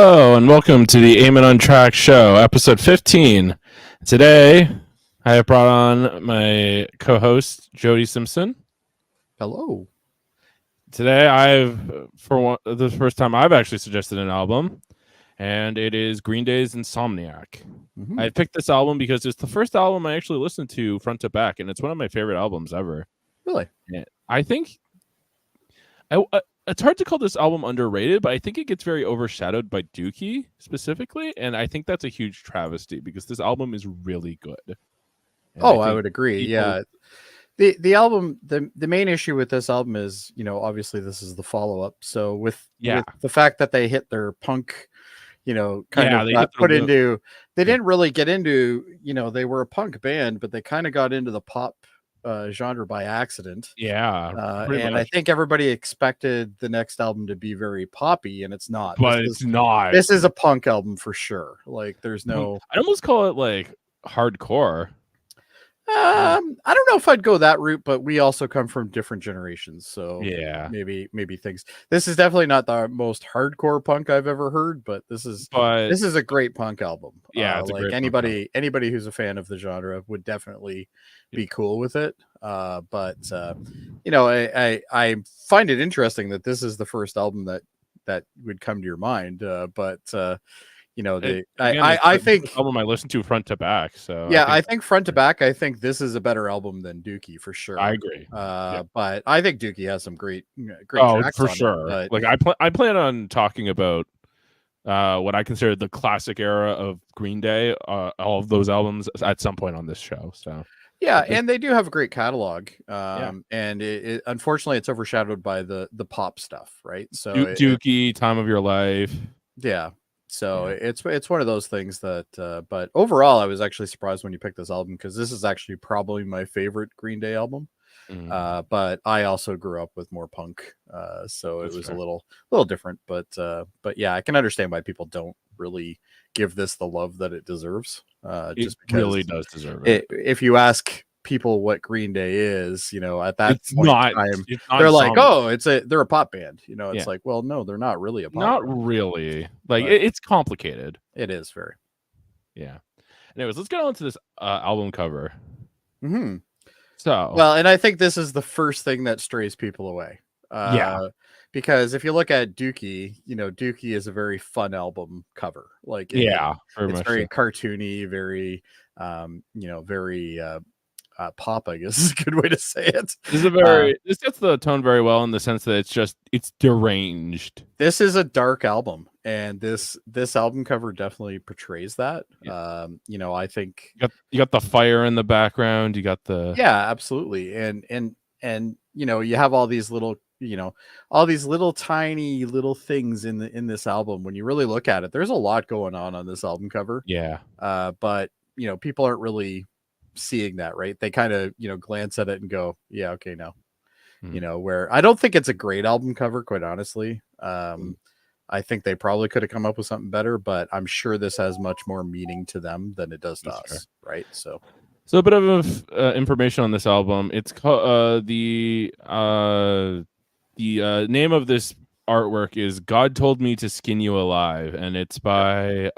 Hello and welcome to the Eamon on Track show, episode 15. Today, I have brought on my co-host, Jody Simpson. Hello. Today, the first time I've actually suggested an album, and it is Green Day's Insomniac. Mm-hmm. I picked this album because it's the first album I actually listened to front to back, and it's one of my favorite albums ever. Really? Yeah, I think it's hard to call this album underrated, but I think it gets very overshadowed by Dookie specifically, and I think that's a huge travesty because this album is really good. And I would agree. Yeah. The album, the main issue with this album is, obviously this is the follow-up. So with the fact that they hit their punk, they didn't really get into, they were a punk band, but they kind of got into the pop genre by accident. And I think everybody expected the next album to be very poppy, and it's not. But it's not. This is a punk album for sure. Like, there's no. I'd almost call it like hardcore. I don't know if I'd go that route, but we also come from different generations, so maybe things. This is definitely not the most hardcore punk I've ever heard, but this is a great punk album. Yeah, like anybody who's a fan of the genre would definitely be cool with it. I find it interesting that this is the first album that would come to your mind. I think album I listened to front to back. So I think front to back, I think this is a better album than Dookie for sure. I agree. But I think Dookie has some great tracks for on sure. It, like I plan on talking about what I consider the classic era of Green Day, all of those albums at some point on this show. So and they do have a great catalog. And it unfortunately it's overshadowed by the pop stuff, right? So Dookie, Time of Your Life. Yeah. So it's one of those things that, but overall, I was actually surprised when you picked this album because this is actually probably my favorite Green Day album. But I also grew up with more punk, so it was fair. a little different. But yeah, I can understand why people don't really give this the love that it deserves. Just because really does deserve it. If you ask people what Green Day is, at that point in time, they're like, oh, they're a pop band. It's like, well, no, they're not really a pop band. Really. Like, it's complicated. It is very. Yeah. Anyways, let's get on to this album cover. Mm-hmm. So, well, and I think this is the first thing that strays people away. Because if you look at Dookie, Dookie is a very fun album cover. Like, it's very cartoony, very, very pop, I guess is a good way to say it. This gets the tone very well in the sense that it's deranged. This is a dark album, and this album cover definitely portrays that. I think you got the fire in the background, you got the absolutely, and you have all these little tiny little things in this album. When you really look at it, there's a lot going on this album cover. But people aren't really seeing that, right? They kind of glance at it and go, yeah, okay, no. Where I don't think it's a great album cover, quite honestly. I think they probably could have come up with something better, but I'm sure this has much more meaning to them than it does to us, right? So a bit of information on this album. It's called the name of this artwork is "God Told Me to Skin You Alive," and it's by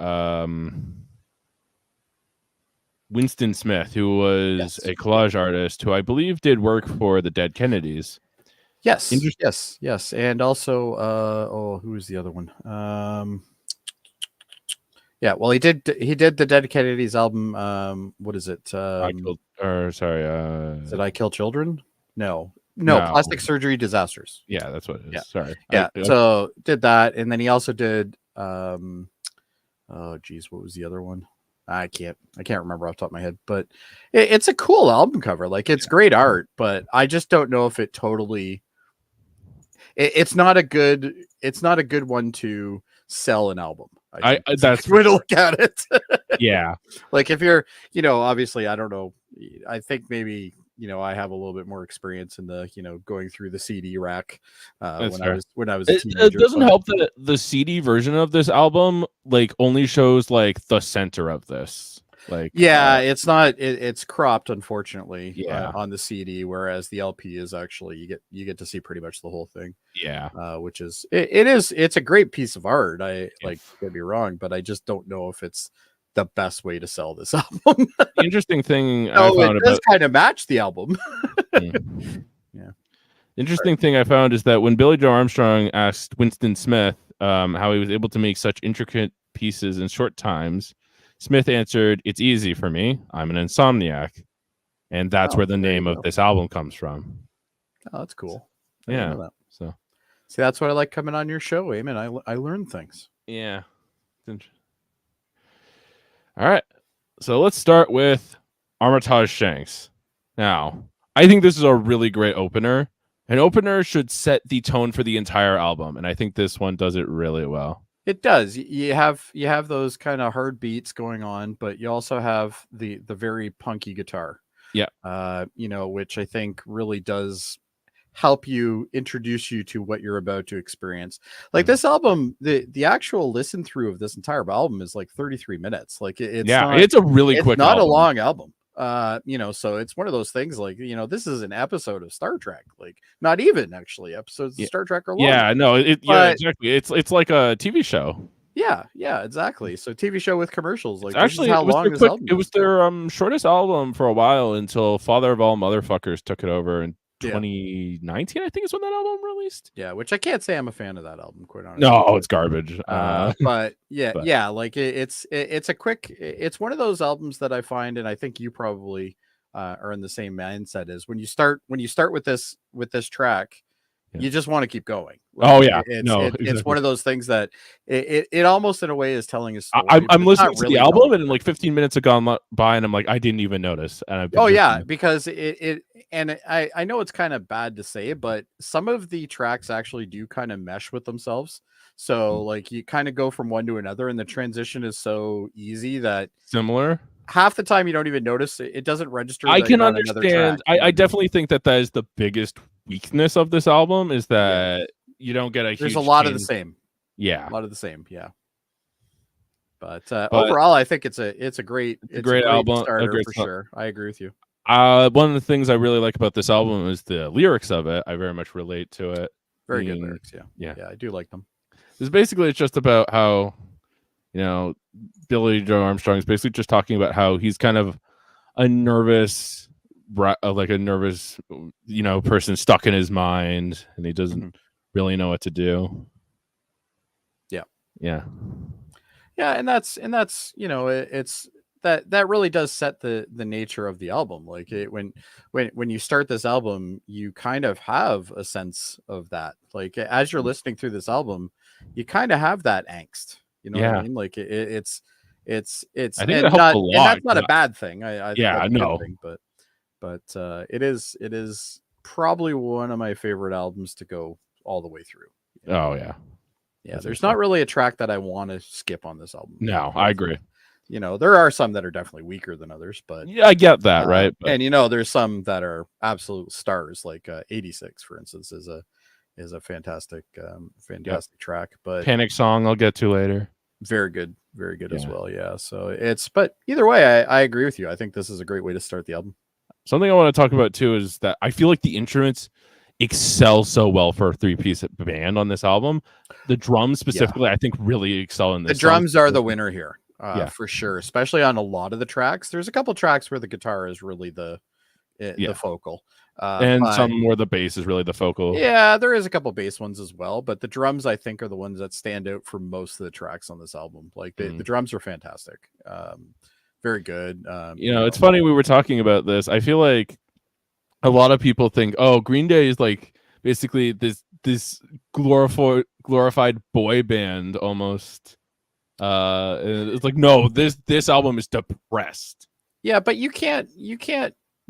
Winston Smith, who was a collage artist who I believe did work for the Dead Kennedys. Yes. And also, who was the other one? Well, he did the Dead Kennedys album. What is it? Did I Kill Children? No, Plastic Surgery Disasters. Yeah, that's what it is. Sorry. So did that, and then he also did. What was the other one? I can't remember off the top of my head, but it's a cool album cover. Like, it's great art, but I just don't know if it totally. It's not a good one to sell an album. That's the way to look at it. Yeah, like if you're, obviously, I don't know. I think maybe I have a little bit more experience in the going through the CD rack when I was a teenager. It doesn't help that the CD version of this album like only shows like the center of this. Like, it's not. It's cropped, unfortunately, Yeah. on the CD, whereas the LP is actually you get to see pretty much the whole thing. Yeah. Which is it's a great piece of art. Like, don't get me wrong, but I just don't know if it's the best way to sell this album. The interesting thing it does kind of match the album. Yeah. Interesting thing I found is that when Billy Joe Armstrong asked Winston Smith how he was able to make such intricate pieces in short times, Smith answered, "It's easy for me. I'm an insomniac." And that's where the name of this album comes from. Oh, that's cool. Yeah. So, see, that's what I like coming on your show, Eamon. I learn things. Yeah. All right. So let's start with Armitage Shanks. Now, I think this is a really great opener. An opener should set the tone for the entire album, and I think this one does it really well. It does. You have those kind of hard beats going on, but you also have the very punky guitar. Yeah. Which I think really does help you introduce you to what you're about to experience. Like this album, the actual listen through of this entire album is like 33 minutes. Like it's a really quick. It's not a long album. So it's one of those things like, this is an episode of Star Trek, like not even actually episodes of Star Trek are long. Yeah, no, exactly. It's like a TV show. Yeah, exactly. So TV show with commercials, like actually how long this album it was their shortest album for a while until Father of All Motherfuckers took it over in 2019, I think is when that album released. Yeah, which I can't say I'm a fan of that album, quite honestly. No, it's garbage. But like it's a quick. It's one of those albums that I find, and I think you probably are in the same mindset as when you start with this track. You just want to keep going. Like, it's one of those things that it almost in a way is telling a story. I'm listening to the album and like 15 minutes have gone by and I'm like, I didn't even notice. And because and I know it's kind of bad to say, but some of the tracks actually do kind of mesh with themselves. So like you kind of go from one to another and the transition is so easy that similar. Half the time you don't even notice it doesn't register. I can understand. I definitely think that is the biggest weakness of this album is that you don't get there's a lot of the same. Yeah. A lot of the same. Yeah. But overall, I think it's a great album starter for sure. I agree with you. One of the things I really like about this album is the lyrics of it. I very much relate to it. Very good lyrics. Yeah, I do like them. It's just about how, Billy Joe Armstrong is basically just talking about how he's kind of a nervous, person stuck in his mind, and he doesn't really know what to do. Yeah. And that's it's that really does set the nature of the album. Like when you start this album, you kind of have a sense of that. Like as you're listening through this album, you kind of have that angst. You know what I mean? Like it's I think it helps a lot. And that's not a bad thing. I know. But it is probably one of my favorite albums to go all the way through. Oh yeah. Yeah, there's not really a track that I want to skip on this album. No, I agree. There are some that are definitely weaker than others, but yeah, I get that, right? But... And there's some that are absolute stars, like 86, for instance, is a fantastic track. But Panic Song I'll get to later. Very good as well. Yeah. So but either way, I agree with you. I think this is a great way to start the album. Something I want to talk about too is that I feel like the instruments excel so well for a 3-piece band on this album. The drums specifically, I think, really excel in this. The drums are the winner here, for sure. Especially on a lot of the tracks. There's a couple tracks where the guitar is really the focal, and some where the bass is really the focal. Yeah, there is a couple bass ones as well, but the drums I think are the ones that stand out for most of the tracks on this album. Like the drums are fantastic. Very good. It's funny we were talking about this. I feel like a lot of people think, Green Day is like basically this glorified boy band almost. It's like, no, this album is depressed. Yeah, but you can't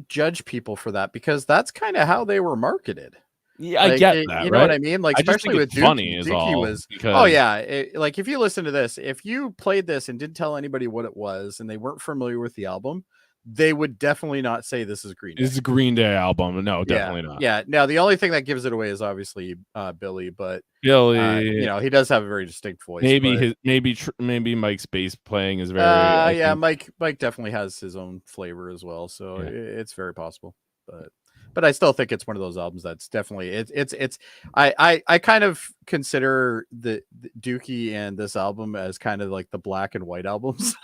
judge people for that because that's kind of how they were marketed. Yeah, I get that. You know what I mean? Like, especially with Dookie. Funny is all. Like if you listen to this, if you played this and didn't tell anybody what it was and they weren't familiar with the album, they would definitely not say this is Green Day. It's a Green Day album. No, definitely not. Yeah. Now the only thing that gives it away is obviously Billy, but Billy, you know, he does have a very distinct voice. Maybe maybe Mike's bass playing is very. Yeah, Mike definitely has his own flavor as well, so it's very possible. But I still think it's one of those albums that's definitely it's I kind of consider the Dookie and this album as kind of like the black and white albums.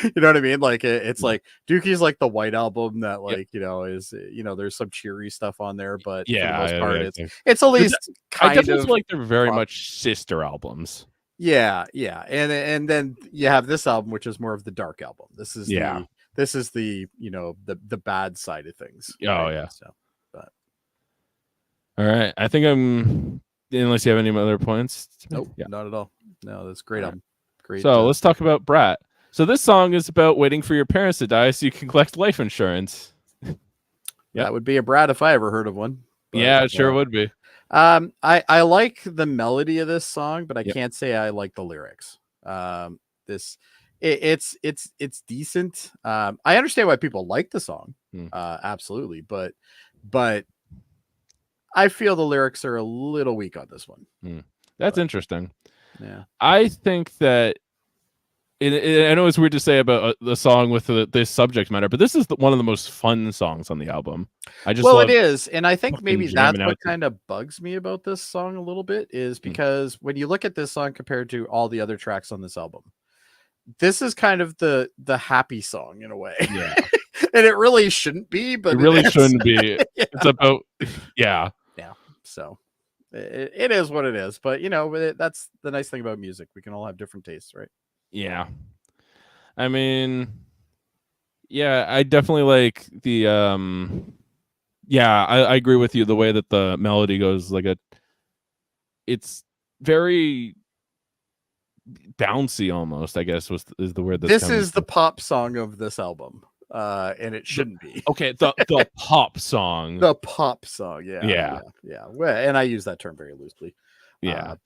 You know what I mean? Like it's like Dookie's like the white album that like, you know, is, you know, there's some cheery stuff on there, but for the most part it's at least I definitely feel like they're very much sister albums. Yeah. And then you have this album, which is more of the dark album. This is the, you know, the bad side of things. Oh yeah. So all right. I think unless you have any other points. Nope, not at all. No, that's great album. Great. So let's talk about Brat. So this song is about waiting for your parents to die so you can collect life insurance. That would be a Brat if I ever heard of one. But, yeah, it sure would be. I like the melody of this song, but I can't say I like the lyrics. It's decent. I understand why people like the song. Absolutely, but I feel the lyrics are a little weak on this one. That's interesting. Yeah, I think that I know it's weird to say about the song with this subject matter, but this is one of the most fun songs on the album. It is, and I think maybe that's what kind of bugs me about this song a little bit is because when you look at this song compared to all the other tracks on this album, this is kind of the happy song in a way. Yeah. And it really shouldn't be, but it really shouldn't be. It's about yeah. So it is what it is, but you know, that's the nice thing about music. We can all have different tastes, right? Yeah. I mean, yeah, I definitely like the I agree with you. The way that the melody goes, it's very bouncy almost, I guess is the word. This is the pop song of this album. And it shouldn't be. Okay, the pop song. The pop song, yeah. Well, and I use that term very loosely. Yeah.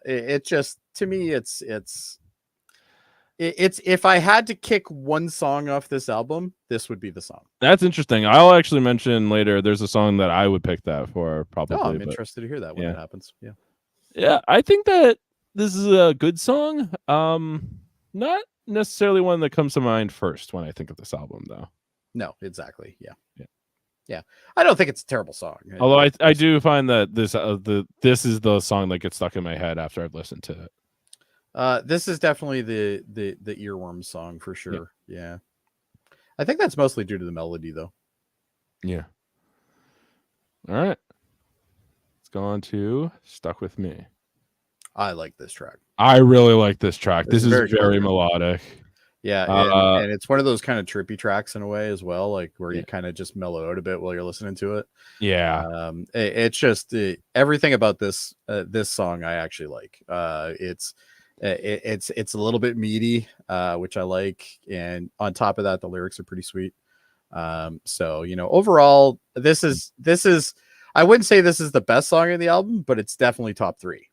It just, to me, it's if I had to kick one song off this album, this would be the song. That's interesting. I'll actually mention later. There's a song that I would pick that for probably. I'm interested to hear that when it happens. Yeah. I think that this is a good song. Not necessarily one that comes to mind first when I think of this album, though. No, exactly. Yeah. I don't think it's a terrible song. Although I do find that this is the song that gets stuck in my head after I've listened to it. This is definitely the earworm song for sure. Yeah. I think that's mostly due to the melody though. Yeah. All right. Let's go on to Stuck With Me. I like this track. I really like this track. This is very melodic. Yeah, and it's one of those kind of trippy tracks in a way as well, like where you kind of just mellow out a bit while you're listening to it. Yeah. It's just everything about this song I actually like. It's a little bit meaty, which I like, and on top of that, the lyrics are pretty sweet. So you know, overall, this is I wouldn't say this is the best song in the album, but it's definitely top 3.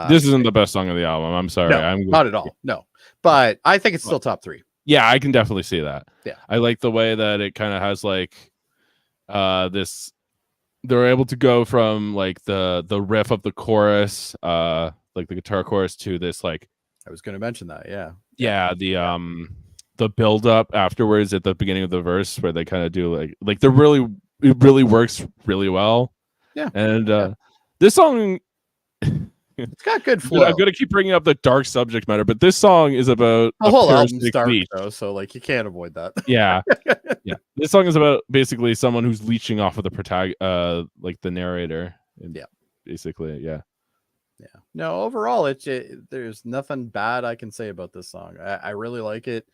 This isn't the best song of the album. I'm sorry. No, not at all. No, but I think it's still top 3. Yeah, I can definitely see that. Yeah, I like the way that it kind of has like this. They're able to go from like the riff of the chorus, like the guitar chorus, to this like. I was going to mention that. Yeah. The build up afterwards at the beginning of the verse where they kind of do like it really works really well. Yeah, and this song. It's got good flow. I'm gonna keep bringing up the dark subject matter, but this song is about the whole album's dark though, so like you can't avoid that. Yeah. This song is about basically someone who's leeching off of the like the narrator. Basically, yeah. No, overall, there's nothing bad I can say about this song. I really like it.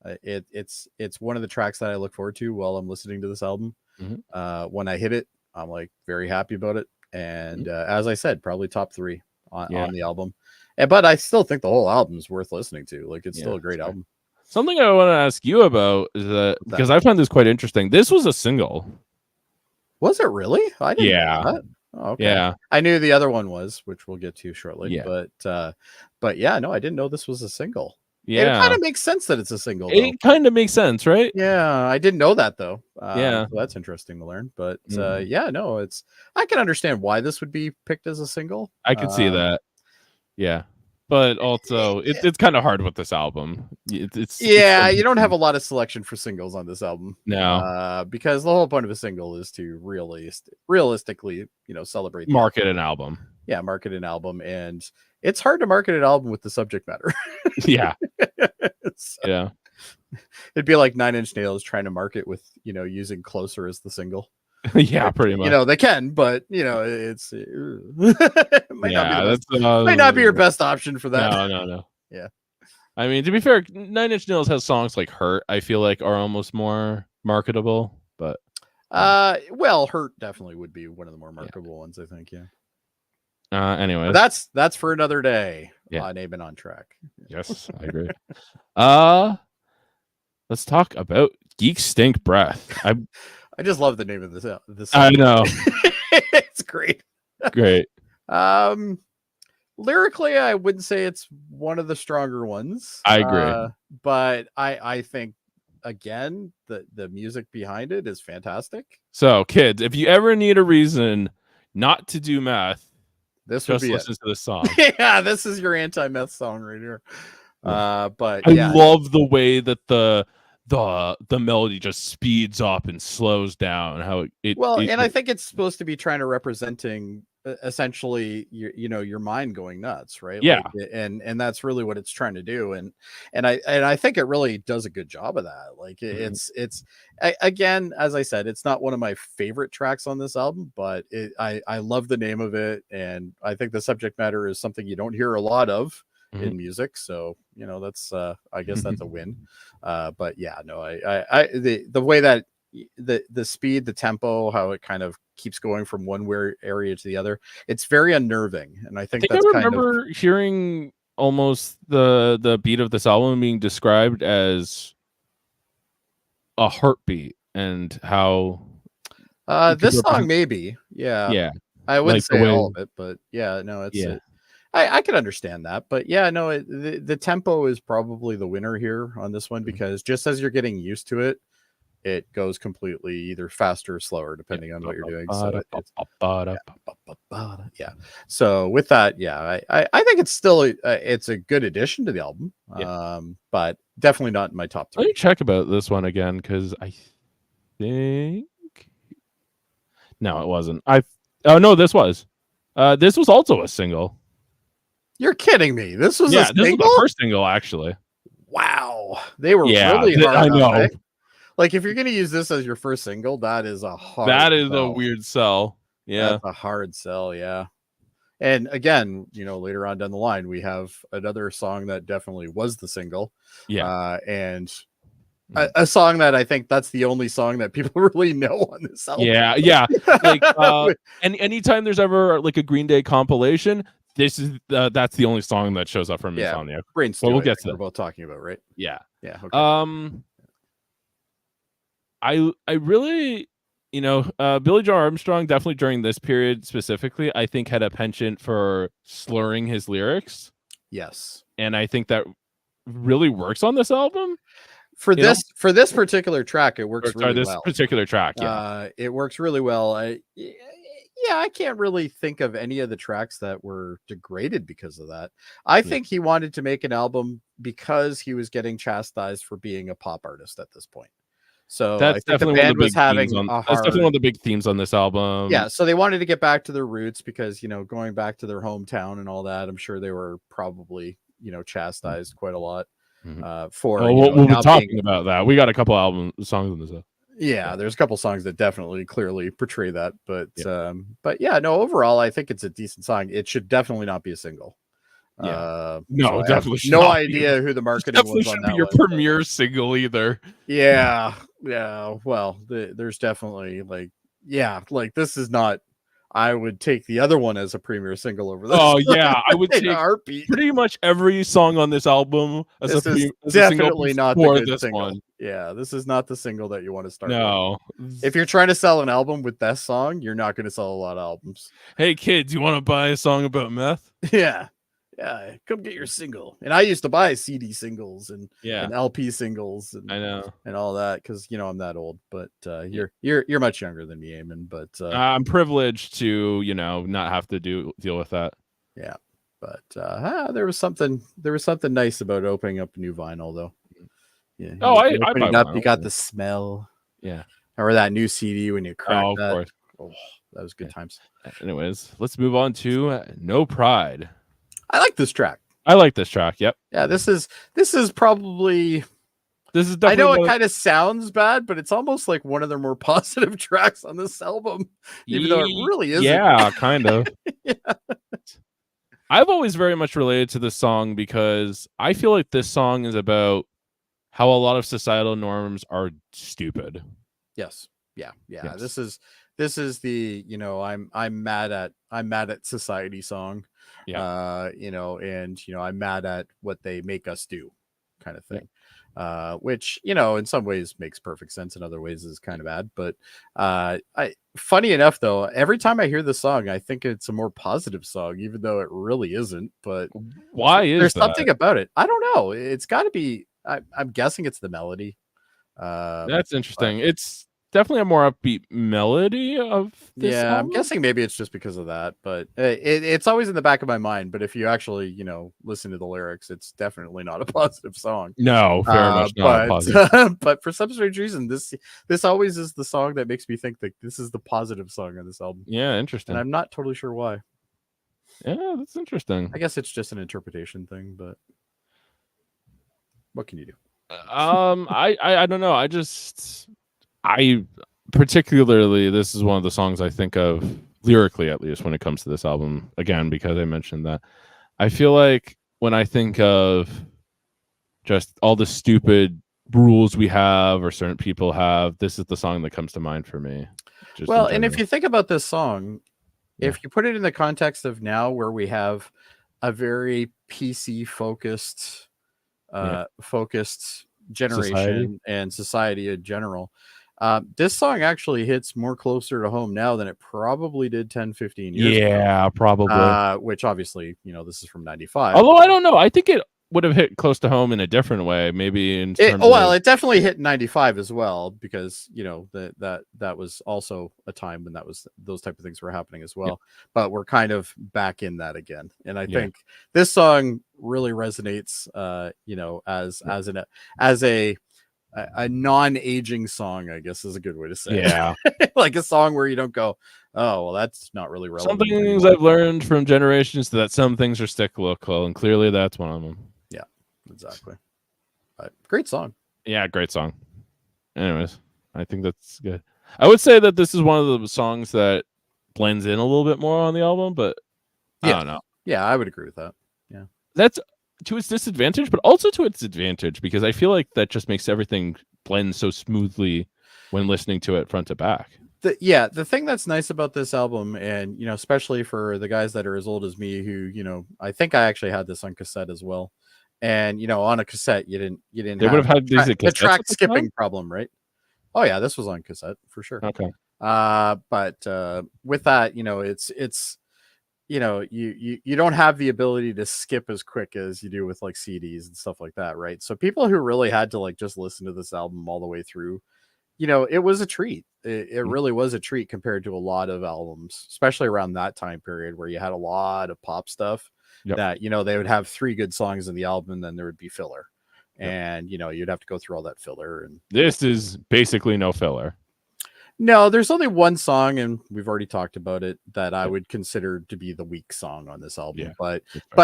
It's one of the tracks that I look forward to while I'm listening to this album. When I hit it, I'm like very happy about it, and as I said, probably top 3. On the album, but I still think the whole album's worth listening to. Like it's still a great album. Something I want to ask you about is that because I find this quite interesting. This was a single. Was it really? I didn't know that. Oh, okay. Yeah, I knew the other one was, which we'll get to shortly. Yeah. But yeah, no, I didn't know this was a single. It kind of makes sense that it's a single, though. It kind of makes sense, right? Yeah, I didn't know that, though. So that's interesting to learn. But yeah, no, I can understand why this would be picked as a single. I could see that. Yeah. But also, it's kind of hard with this album. You don't have a lot of selection for singles on this album. No. Because the whole point of a single is to realistically, celebrate market an album. Yeah, market an album, and it's hard to market an album with the subject matter. Yeah. Yeah. It'd be like 9 Inch Nails trying to market with, using Closer as the single. Yeah, pretty much. They can, but it's it might not be your best option for that. No. Yeah. I mean, to be fair, 9 Inch Nails has songs like Hurt, I feel like are almost more marketable, but well, Hurt definitely would be one of the more marketable ones, I think. Yeah. Anyway, that's for another day. Yeah. On Eamon on Track. Yes, I agree. Let's talk about Geek Stink Breath. I just love the name of this. I know. It's great. Great. Lyrically, I wouldn't say it's one of the stronger ones. I agree. But I think, again, the music behind it is fantastic. So, kids, if you ever need a reason not to do meth, this just listen to this song. Yeah, this is your anti-meth song right here. But I love the way that the melody just speeds up and slows down. How I think it's supposed to be trying to representing essentially your mind going nuts, right? Yeah. And that's really what it's trying to do. And I think it really does a good job of that. Like it's again, as I said, it's not one of my favorite tracks on this album, but I love the name of it, and I think the subject matter is something you don't hear a lot of in music, so that's I guess that's a win. But yeah, no, the way that the speed, the tempo, how it kind of keeps going from one area to the other, it's very unnerving. And I think that's I remember hearing almost the beat of this album being described as a heartbeat, and how this song maybe I wouldn't say all of it, but it's I can understand that. But yeah, no, the tempo is probably the winner here on this one, because just as you're getting used to it, it goes completely either faster or slower depending on what you're doing. So yeah. So with that, I think it's still it's a good addition to the album. But definitely not in my top 3. Let me check about this one again, because I think no, it wasn't. No, this was also a single. You're kidding me. This was a single? This was the first single, actually. Wow. They were really hard. I know. Like, if you're going to use this as your first single, that is a hard sell. A weird sell. Yeah. That's a hard sell, yeah. And again, later on down the line, we have another song that definitely was the single. Yeah. And a song that I think that's the only song that people really know on this album. Yeah. Like, and anytime there's ever like a Green Day compilation, this is that's the only song that shows up from Insomniac. Well, we'll get to that. We're both talking about, right? Yeah. Okay. I really, Billy Joe Armstrong definitely during this period specifically, I think had a penchant for slurring his lyrics. Yes. And I think that really works on this album. For this particular track, it works really well. This particular track, it works really well. I can't really think of any of the tracks that were degraded because of that. I think he wanted to make an album because he was getting chastised for being a pop artist at this point. So that's definitely the band was having that's definitely one of the big themes on this album. Yeah, so they wanted to get back to their roots because going back to their hometown and all that. I'm sure they were probably chastised quite a lot for. We'll be talking about that. We got a couple songs on this. Yeah, there's a couple songs that definitely clearly portray that, but yeah, no. Overall, I think it's a decent song. It should definitely not be a single. No, so definitely no idea who the marketing was on that. Be your premier single either. Yeah. Well, there's definitely like this is not. I would take the other one as a premier single over this. Oh yeah, I would take heartbeat. Pretty much every song on this album as this a definitely not the good this single. One. Yeah, this is not the single that you want to start. No, with. If you're trying to sell an album with that song, you're not going to sell a lot of albums. Hey kids, you want to buy a song about meth? Yeah. Yeah, come get your single. And I used to buy CD singles and LP singles and I know and all that because I'm that old. But you're much younger than me, Eamon. But I'm privileged to not have to deal with that. Yeah, but there was something nice about opening up a new vinyl, though. Yeah. I open it up. You got the smell. Yeah. Or that new CD when you crack that. Course. Oh, that was good times. Anyways, let's move on to No Pride. I like this track. I like this track. Yep. Yeah, this is probably. This is I know it kind of sounds bad, but it's almost like one of the more positive tracks on this album, even though it really isn't. Yeah, kind of. Yeah. I've always very much related to this song because I feel like this song is about how a lot of societal norms are stupid. Yes. Yeah. Yes. This is the I'm mad at society song. Yeah. And I'm mad at what they make us do, kind of thing. Which in some ways makes perfect sense, in other ways is kind of bad. But funny enough, though, every time I hear this song, I think it's a more positive song, even though it really isn't. But why is there's something about it? I don't know. It's got to be. I'm guessing it's the melody. That's interesting. It's definitely a more upbeat melody of this album. I'm guessing maybe it's just because of that, but it's always in the back of my mind. But if you actually listen to the lyrics, it's definitely not a positive song. No, very much not positive. But for some strange reason, this always is the song that makes me think that this is the positive song on this album. Yeah, interesting. And I'm not totally sure why. Yeah, that's interesting. I guess it's just an interpretation thing, but what can you do? I don't know. I particularly, this is one of the songs I think of lyrically, at least when it comes to this album, again, because I mentioned that. I feel like when I think of just all the stupid rules we have or certain people have, this is the song that comes to mind for me. Well, and if you think about this song, if you put it in the context of now where we have a very PC focused generation and society in general, this song actually hits more closer to home now than it probably did 10-15 years ago. Yeah, probably. Which obviously, this is from 95. Although I don't know. I think it would have hit close to home in a different way, maybe in terms it definitely hit 95 as well, because that was also a time when those type of things were happening as well. But we're kind of back in that again, and I think this song really resonates as a non-aging song, I guess is a good way to say it. Like a song where you don't go, oh well, that's not really relevant. Some things I've learned from generations that some things are cyclical, and clearly that's one of them. Yeah, exactly. Great song. Yeah, great song. Anyways, I think that's good. I would say that this is one of the songs that blends in a little bit more on the album, but I don't know. Yeah, I would agree with that. Yeah, that's to its disadvantage, but also to its advantage, because I feel like that just makes everything blend so smoothly when listening to it front to back. The thing that's nice about this album, and especially for the guys that are as old as me, who I think I actually had this on cassette as well, and on a cassette you didn't they would have had the track skipping problem, right? Oh yeah, this was on cassette for sure. Okay. But with that, it's you don't have the ability to skip as quick as you do with like CDs and stuff like that, right? So people who really had to like just listen to this album all the way through, it was a treat. It really was a treat compared to a lot of albums, especially around that time period where you had a lot of pop stuff that, they would have 3 good songs in the album and then there would be filler. And, you'd have to go through all that filler. And this is basically no filler. No, there's only one song, and we've already talked about it, that I would consider to be the weak song on this album. But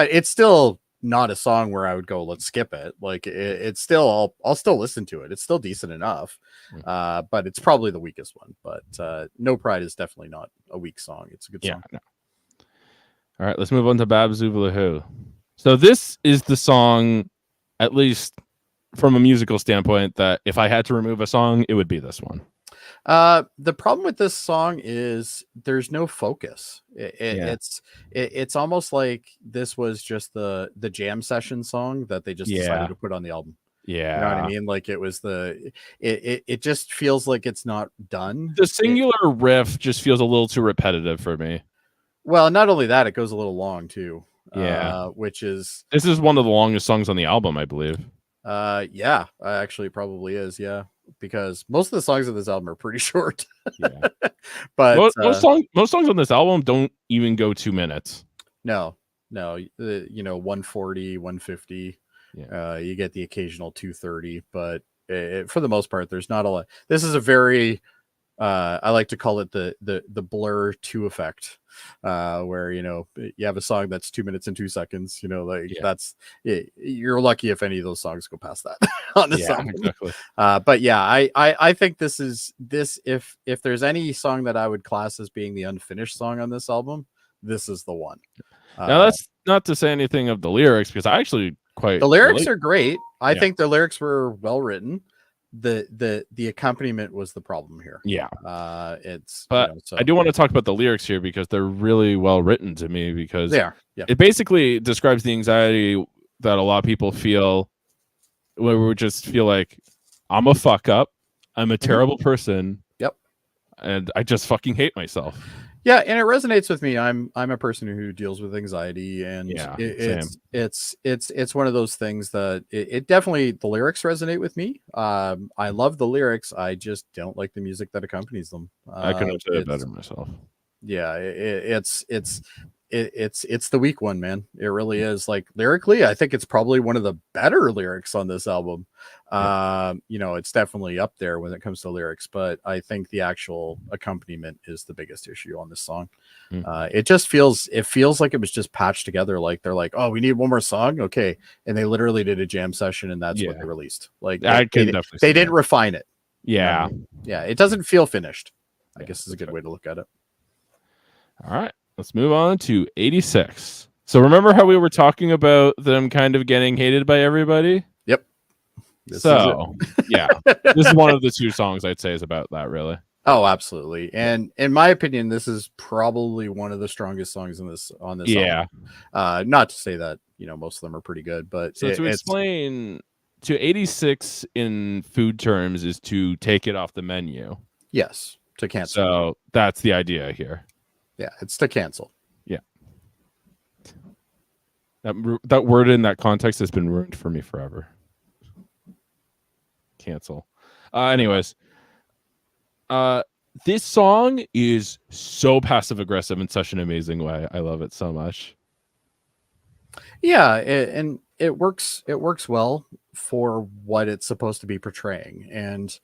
it's still not a song where I would go, let's skip it. Like it's still, I'll still listen to it. It's still decent enough. But it's probably the weakest one. But No Pride is definitely not a weak song. It's a good song. No. All right, let's move on to Bab Zuvalahu. So this is the song, at least from a musical standpoint, that if I had to remove a song, it would be this one. The problem with this song is there's no focus. It's almost like this was just the jam session song that they just decided to put on the album. Yeah, you know what I mean? Like it was it just feels like it's not done. The singular riff just feels a little too repetitive for me. Well, not only that, it goes a little long too. which is this is one of the longest songs on the album, I believe. Yeah, actually probably is. Yeah, because most of the songs of this album are pretty short. Yeah, but most songs on this album don't even go 2 minutes. No, 140, 150. Yeah. You get the occasional 230, but for the most part, there's not a lot. This is a very I like to call it the Blur 2 effect, where you have a song that's 2 minutes and 2 seconds. That's you're lucky if any of those songs go past that on this album. Exactly. But yeah, I think this if there's any song that I would class as being the unfinished song on this album, this is the one. Now that's not to say anything of the lyrics, because I actually the lyrics are great. I think the lyrics were well written. The accompaniment was the problem here. I do want to talk about the lyrics here because they're really well written to me, because it basically describes the anxiety that a lot of people feel, where we just feel like, I'm a fuck up, I'm a terrible person, and I just fucking hate myself. Yeah, and it resonates with me. I'm a person who deals with anxiety, and it's one of those things that it definitely, the lyrics resonate with me. I love the lyrics. I just don't like the music that accompanies them. I couldn't have said it better myself. Yeah, it's the weak one, man. It really is. Like, lyrically, I think it's probably one of the better lyrics on this album. It's definitely up there when it comes to lyrics, but I think the actual accompaniment is the biggest issue on this song. It feels like it was just patched together. Like, they're like, oh, we need one more song, okay, and they literally did a jam session, and that's what they released. Like, they didn't refine it. It doesn't feel finished, I guess is a good way to look at it. All right, let's move on to 86. So remember how we were talking about them kind of getting hated by everybody? Yep. This is one of the 2 songs I'd say is about that, really. Oh, absolutely. And in my opinion, this is probably one of the strongest songs on this album. Not to say that, most of them are pretty good, but to explain, to 86 in food terms is to take it off the menu. Yes, to cancel. So that's the idea here. Yeah, it's to cancel. Yeah. That word in that context has been ruined for me forever. Cancel. Anyways, this song is so passive aggressive in such an amazing way. I love it so much. Yeah, and it works well for what it's supposed to be portraying. And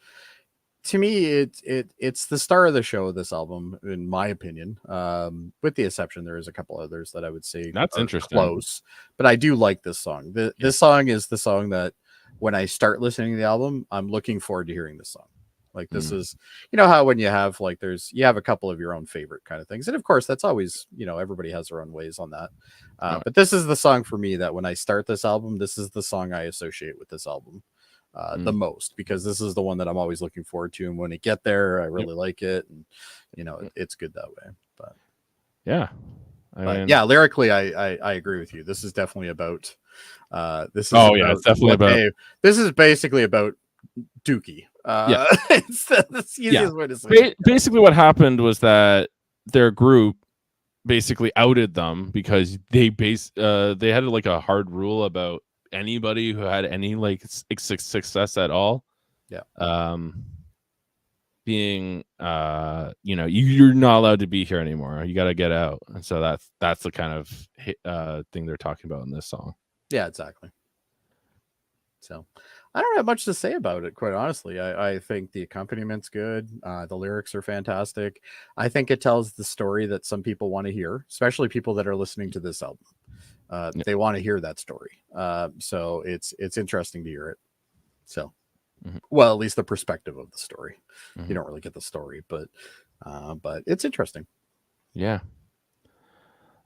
to me, it's the star of the show, this album, in my opinion. With the exception, there is a couple others that I would say that's interesting, close, but I do like this song. This song is the song that when I start listening to the album, I'm looking forward to hearing this song. Like, this is, how when you have you have a couple of your own favorite kind of things, and of course that's always, everybody has their own ways on that. But this is the song for me that when I start this album, this is the song I associate with this album the most, because this is the one that I'm always looking forward to, and when I get there, I really like it, and it's good that way. But lyrically, I agree with you. This is definitely about this is basically about Dookie. It's the easiest way to say it. Basically what happened was that their group basically outed them because they had like a hard rule about anybody who had any like success at all being you're not allowed to be here anymore, you got to get out. And so that's the kind of thing they're talking about in this song. Yeah, exactly. So I don't have much to say about it, quite honestly. I think the accompaniment good. The lyrics are fantastic. I think it tells the story that some people want to hear, especially people that are listening to this album. They want to hear that story. So it's interesting to hear it. So, well, at least the perspective of the story. You don't really get the story, but it's interesting. Yeah.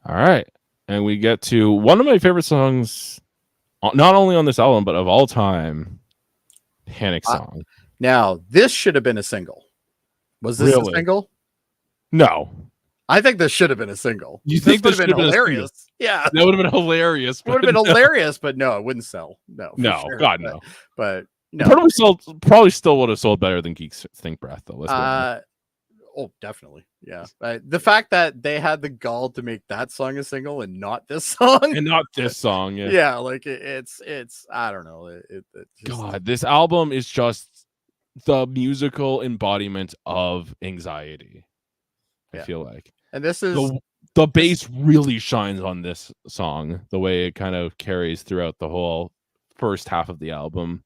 All right. And we get to one of my favorite songs, not only on this album, but of all time, Panic song. Now, this should have been a single. Was this a single? No. I think this should have been a single. You think this would have been hilarious? Yeah. That would have been hilarious. It would have been hilarious, but no, it wouldn't sell. No. Sure. God, no. But no. Probably still would have sold better than Geeks Think Breath, though. Oh, definitely. Yeah. The fact that they had the gall to make that song a single and not this song. And not this song. Yeah. Yeah. Like it's, I don't know. It just... God, this album is just the musical embodiment of anxiety. I feel like. And this is... The bass really shines on this song, the way it kind of carries throughout the whole first half of the album,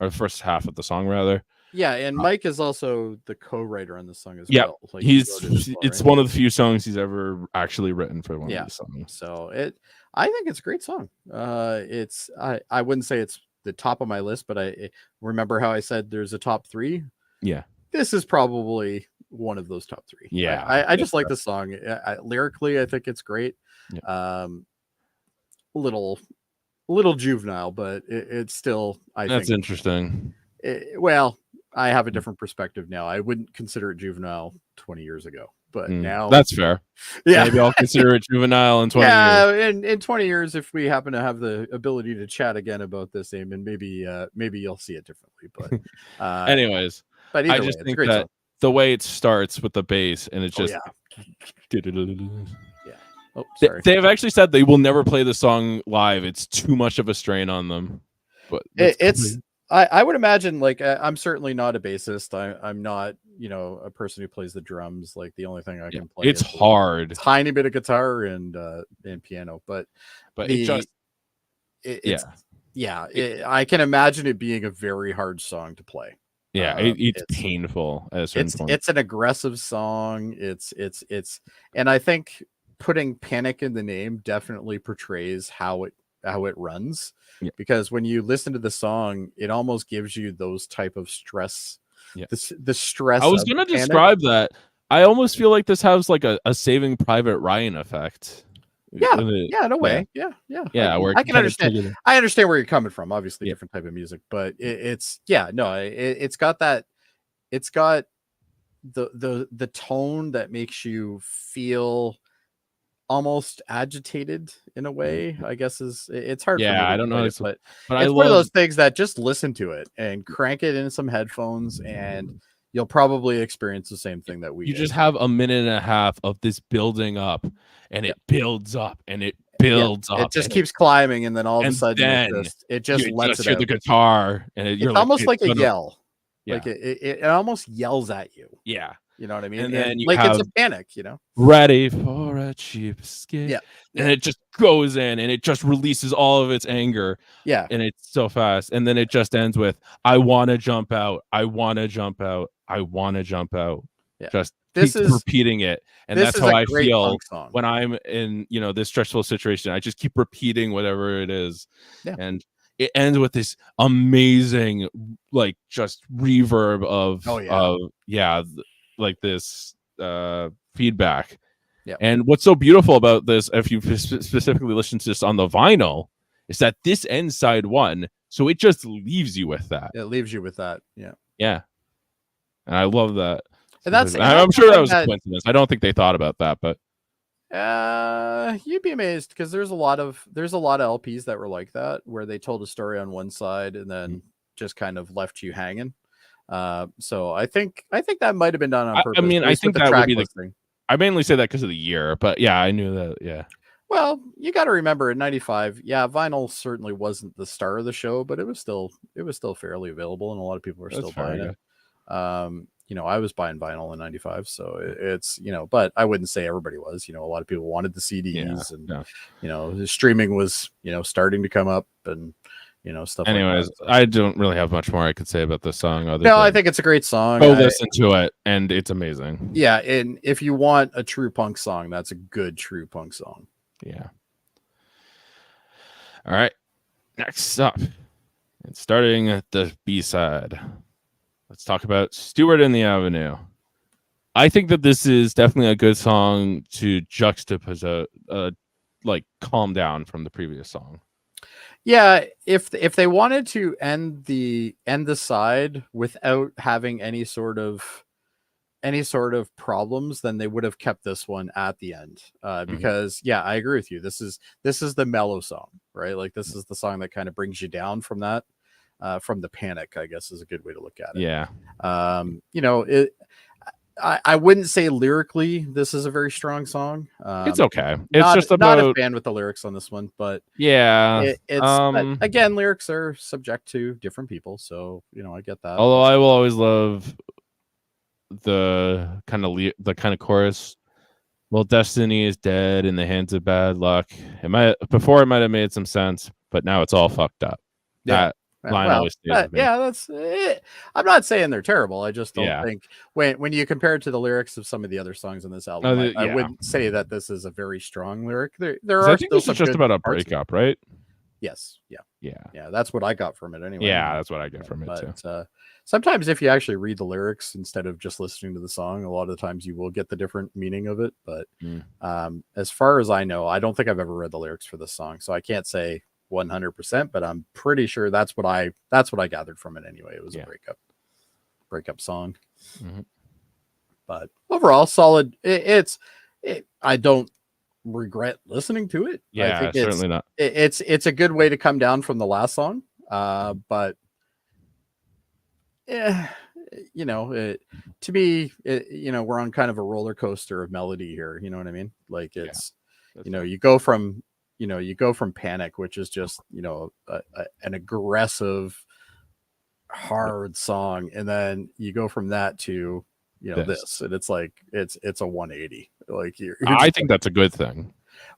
or first half of the song, rather. Yeah, and Mike is also the co-writer on the song as well. Like it's one of the few songs he's ever actually written for one of these songs. So I think it's a great song. It's I wouldn't say it's the top of my list, but I remember how I said there's a top 3. Yeah, this is probably one of those top 3. Yeah, I just like the song. Lyrically, I think it's great. Yeah. Little juvenile, but it's still, I That's think interesting. Well, I have a different perspective now. I wouldn't consider it juvenile 20 years ago, but now that's fair. Yeah, maybe I'll consider it juvenile in 20 years. in 20 years, if we happen to have the ability to chat again about this, Eamon, maybe you'll see it differently. But anyways, but I just think that the way it starts with the bass and it's just Oh, sorry. They have actually said they will never play the song live. It's too much of a strain on them. But it's I would imagine, like, I'm certainly not a bassist. I'm not, a person who plays the drums. Like, the only thing I can play it's hard. A tiny bit of guitar and piano, but I can imagine it being a very hard song to play. Yeah, it's painful at a certain point. It's an aggressive song. It's and I think putting panic in the name definitely portrays how it runs. Yeah. Because when you listen to the song, it almost gives you those type of stress. Yeah. The stress. I was gonna describe that. I almost feel like this has like a Saving Private Ryan effect. Yeah, in a way. Yeah. Where I can understand. I understand where you're coming from. Obviously, different type of music, but it's got that. It's got the tone that makes you feel almost agitated in a way. I guess it's hard. For me I don't know, but it's one of those things that just listen to it and crank it in some headphones, and you'll probably experience the same thing that we. You just have a minute and a half of this building up, and it builds up, and it builds up. It just keeps climbing, and then all of a sudden, it just lets it hear out. The guitar, and it's almost like a yell. Yeah. Like it almost yells at you. Yeah. You know what I mean? And then like it's a panic, ready for a cheap escape. Yeah. And it just goes in and it just releases all of its anger. Yeah. And it's so fast. And then it just ends with, I want to jump out. I want to jump out. I want to jump out. Yeah. Just repeating it. And that's how I feel when I'm in, this stressful situation. I just keep repeating whatever it is. Yeah. And it ends with this amazing, like, just reverb of like this feedback. Yeah. And what's so beautiful about this, if you specifically listen to this on the vinyl, is that this ends side 1, so it just leaves you with that. It leaves you with that. Yeah. And I love that. And I'm sure that was a coincidence. I don't think they thought about that, but you'd be amazed, because there's a lot of LPs that were like that, where they told a story on one side and then just kind of left you hanging. So I think that might have been done on purpose. I mean, I think that would be the thing. I mainly say that because of the year, but yeah, I knew that. Yeah. Well, you got to remember, in '95, vinyl certainly wasn't the star of the show, but it was still fairly available, and a lot of people were still buying it. I was buying vinyl in '95, so it's but I wouldn't say everybody was. A lot of people wanted the CDs, and streaming was starting to come up, and stuff. Anyways, like that, so. I don't really have much more I could say about this song. I think it's a great song. Go listen to it, and it's amazing. Yeah, and if you want a true punk song, that's a good true punk song. Yeah. All right. Next up, and starting at the B-side, let's talk about Stewart in the Avenue. I think that this is definitely a good song to juxtapose, like, calm down from the previous song. Yeah, if they wanted to end the side without having any sort of problems, then they would have kept this one at the end. Because I agree with you. This is the mellow song, right? Like, this is the song that kind of brings you down from that, from the panic, I guess, is a good way to look at it. Yeah. I wouldn't say lyrically this is a very strong song. It's okay. It's just not a about fan with the lyrics on this one, but yeah. but again, lyrics are subject to different people, so I get that. Although I will always love the kind of chorus. Well, destiny is dead in the hands of bad luck. It might have made some sense, but now it's all fucked up. Yeah. That line always stays with me. Yeah, that's it. I'm not saying they're terrible. I just don't think when you compare it to the lyrics of some of the other songs on this album, I wouldn't say that this is a very strong lyric. There are I think this is just about a breakup, right? Yes. Yeah. That's what I got from it anyway. Yeah, that's what I get from it too. Sometimes if you actually read the lyrics instead of just listening to the song, a lot of the times you will get the different meaning of it. But as far as I know, I don't think I've ever read the lyrics for this song, so I can't say 100%, but I'm pretty sure that's what I gathered from it anyway. It was a breakup song. But overall solid. I don't regret listening to it. Yeah, I think certainly not. It's a good way to come down from the last song. But to me, we're on kind of a roller coaster of melody here. You know what I mean? Like it's, you go from Panic, which is just, an aggressive, hard song. And then you go from that to, this, and it's like, it's a 180. Like I think that's a good thing.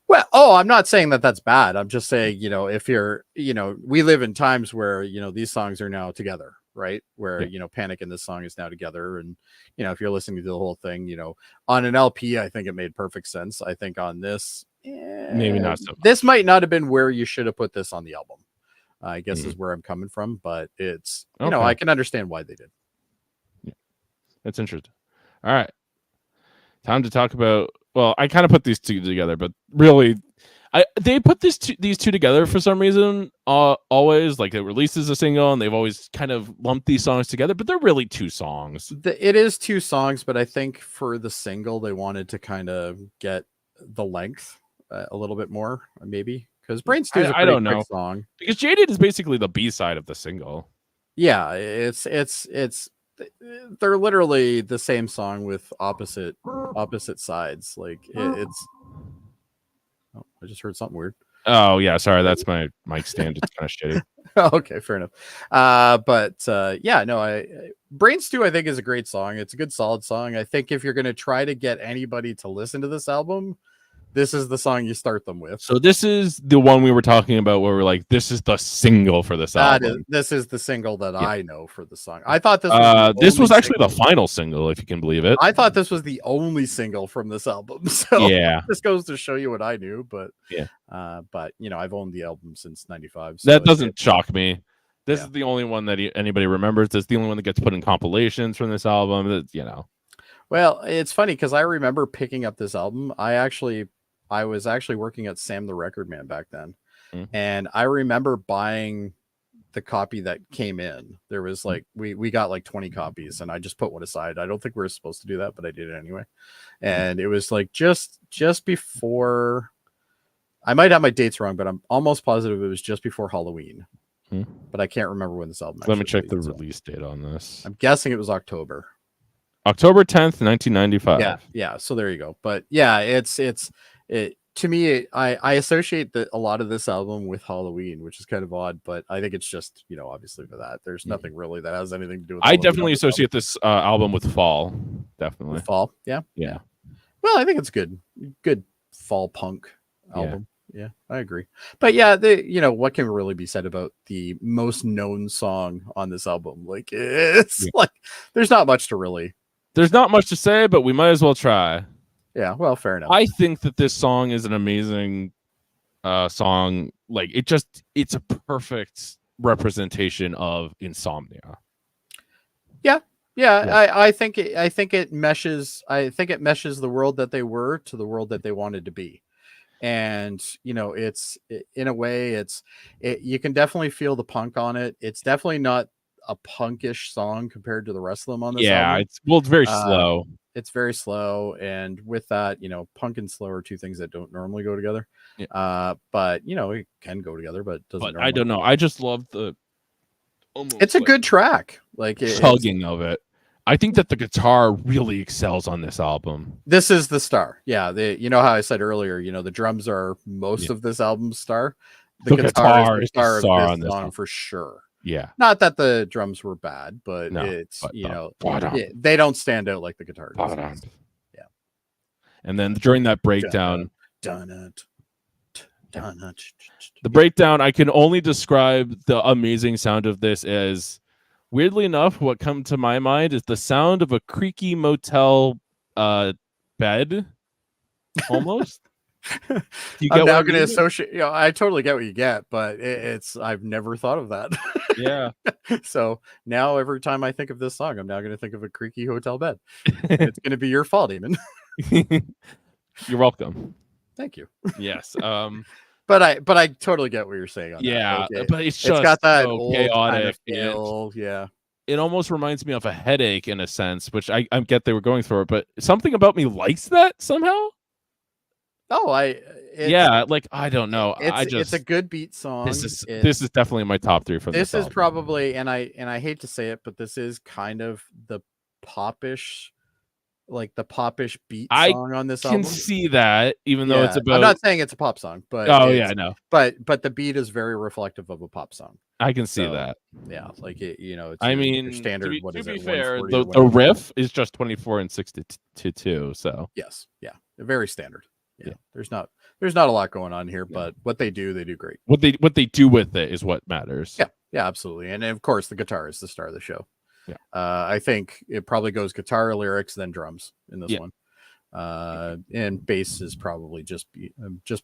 Well, I'm not saying that that's bad. I'm just saying, if you're, we live in times where, these songs are now together, right? Where, Panic and this song is now together. And, if you're listening to the whole thing, on an LP, I think it made perfect sense. I think on this, maybe not so much. This might not have been where you should have put this on the album, I guess is where I'm coming from, but it's, I can understand why they did. Yeah. That's interesting. All right. Time to talk about, well, I kind of put these two together, but really they put these two together for some reason. Always, like, it releases a single and they've always kind of lumped these songs together, but they're really two songs. It is two songs, but I think for the single they wanted to kind of get the length a little bit more, maybe, because Brain Stew is a pretty quick song. Because Jaded is basically the B-side of the single. Yeah, it's they're literally the same song with opposite sides. Like it's. Oh, I just heard something weird. Oh yeah, sorry, that's my mic stand. It's kind of shitty. Okay, fair enough. Brain Stew, I think, is a great song. It's a good, solid song. I think if you're gonna try to get anybody to listen to this album, this is the song you start them with. So this is the one we were talking about where we're like, this is the single for this album. This is the single that I know for the song. I thought this was actually the final single, if you can believe it. I thought this was the only single from this album. So yeah, this goes to show you what I knew. But but I've owned the album since '95. So that doesn't shock me. This is the only one that anybody remembers. It's the only one that gets put in compilations from this album. Well, it's funny because I remember picking up this album. I was actually working at Sam the Record Man back then. And I remember buying the copy that came in. There was like, we got like 20 copies and I just put one aside. I don't think we were supposed to do that, but I did it anyway. And it was like just before, I might have my dates wrong, but I'm almost positive it was just before Halloween. But I can't remember when this album. Let me check the release date on this. I'm guessing it was October 10th, 1995. Yeah. So there you go. But yeah, it's to me, I associate a lot of this album with Halloween, which is kind of odd, but I think it's just, obviously for that. There's nothing really that has anything to do with I definitely associate this album with fall. Definitely. With fall. Yeah. Well, I think it's good fall punk album. Yeah, I agree. But yeah, what can really be said about the most known song on this album? Like, it's like, there's not much to say, but we might as well try. Yeah, well, fair enough. I think that this song is an amazing song. Like, it's a perfect representation of Insomnia. Yeah. I think it meshes. I think it meshes the world that they were to the world that they wanted to be. And it's in a way, you can definitely feel the punk on it. It's definitely not a punkish song compared to the rest of them on this album. It's very slow. It's very slow, and with that, punk and slow are two things that don't normally go together. But it can go together, but it doesn't. But I don't know. I just love the. It's a good track. Like chugging of it. I think that the guitar really excels on this album. This is the star. Yeah. You know how I said earlier, the drums are most of this album's star. The guitar is the star of this song for sure. Yeah. Not that the drums were bad, but they don't stand out like the guitar does. Yeah. And then during that breakdown, the breakdown, I can only describe the amazing sound of this as, weirdly enough, what come to my mind is the sound of a creaky motel bed, almost. I'm now going to associate. I totally get what you get, but I've never thought of that. Yeah. So now every time I think of this song, I'm now going to think of a creaky hotel bed. It's going to be your fault, Eamon. You're welcome. Thank you. Yes. But I totally get what you're saying on that. Like but it's got that old chaotic kind of feel. Yeah. It almost reminds me of a headache in a sense, which I get they were going through it, but something about me likes that somehow. Oh, I don't know. It's a good beat song. This is definitely my top 3 for this. This is probably, and I hate to say it, but this is kind of the popish beat song on this album. I can see that, even though it's about. I'm not saying it's a pop song, but no. But the beat is very reflective of a pop song. I can see that. Yeah, like it's your standard. To be fair, the riff is just 24 and 62. So yes, very standard. Yeah. There's not a lot going on here, but what they do great. What they do with it is what matters. Yeah, absolutely. And of course, the guitar is the star of the show. Yeah. I think it probably goes guitar, lyrics, then drums in this one. And bass is probably just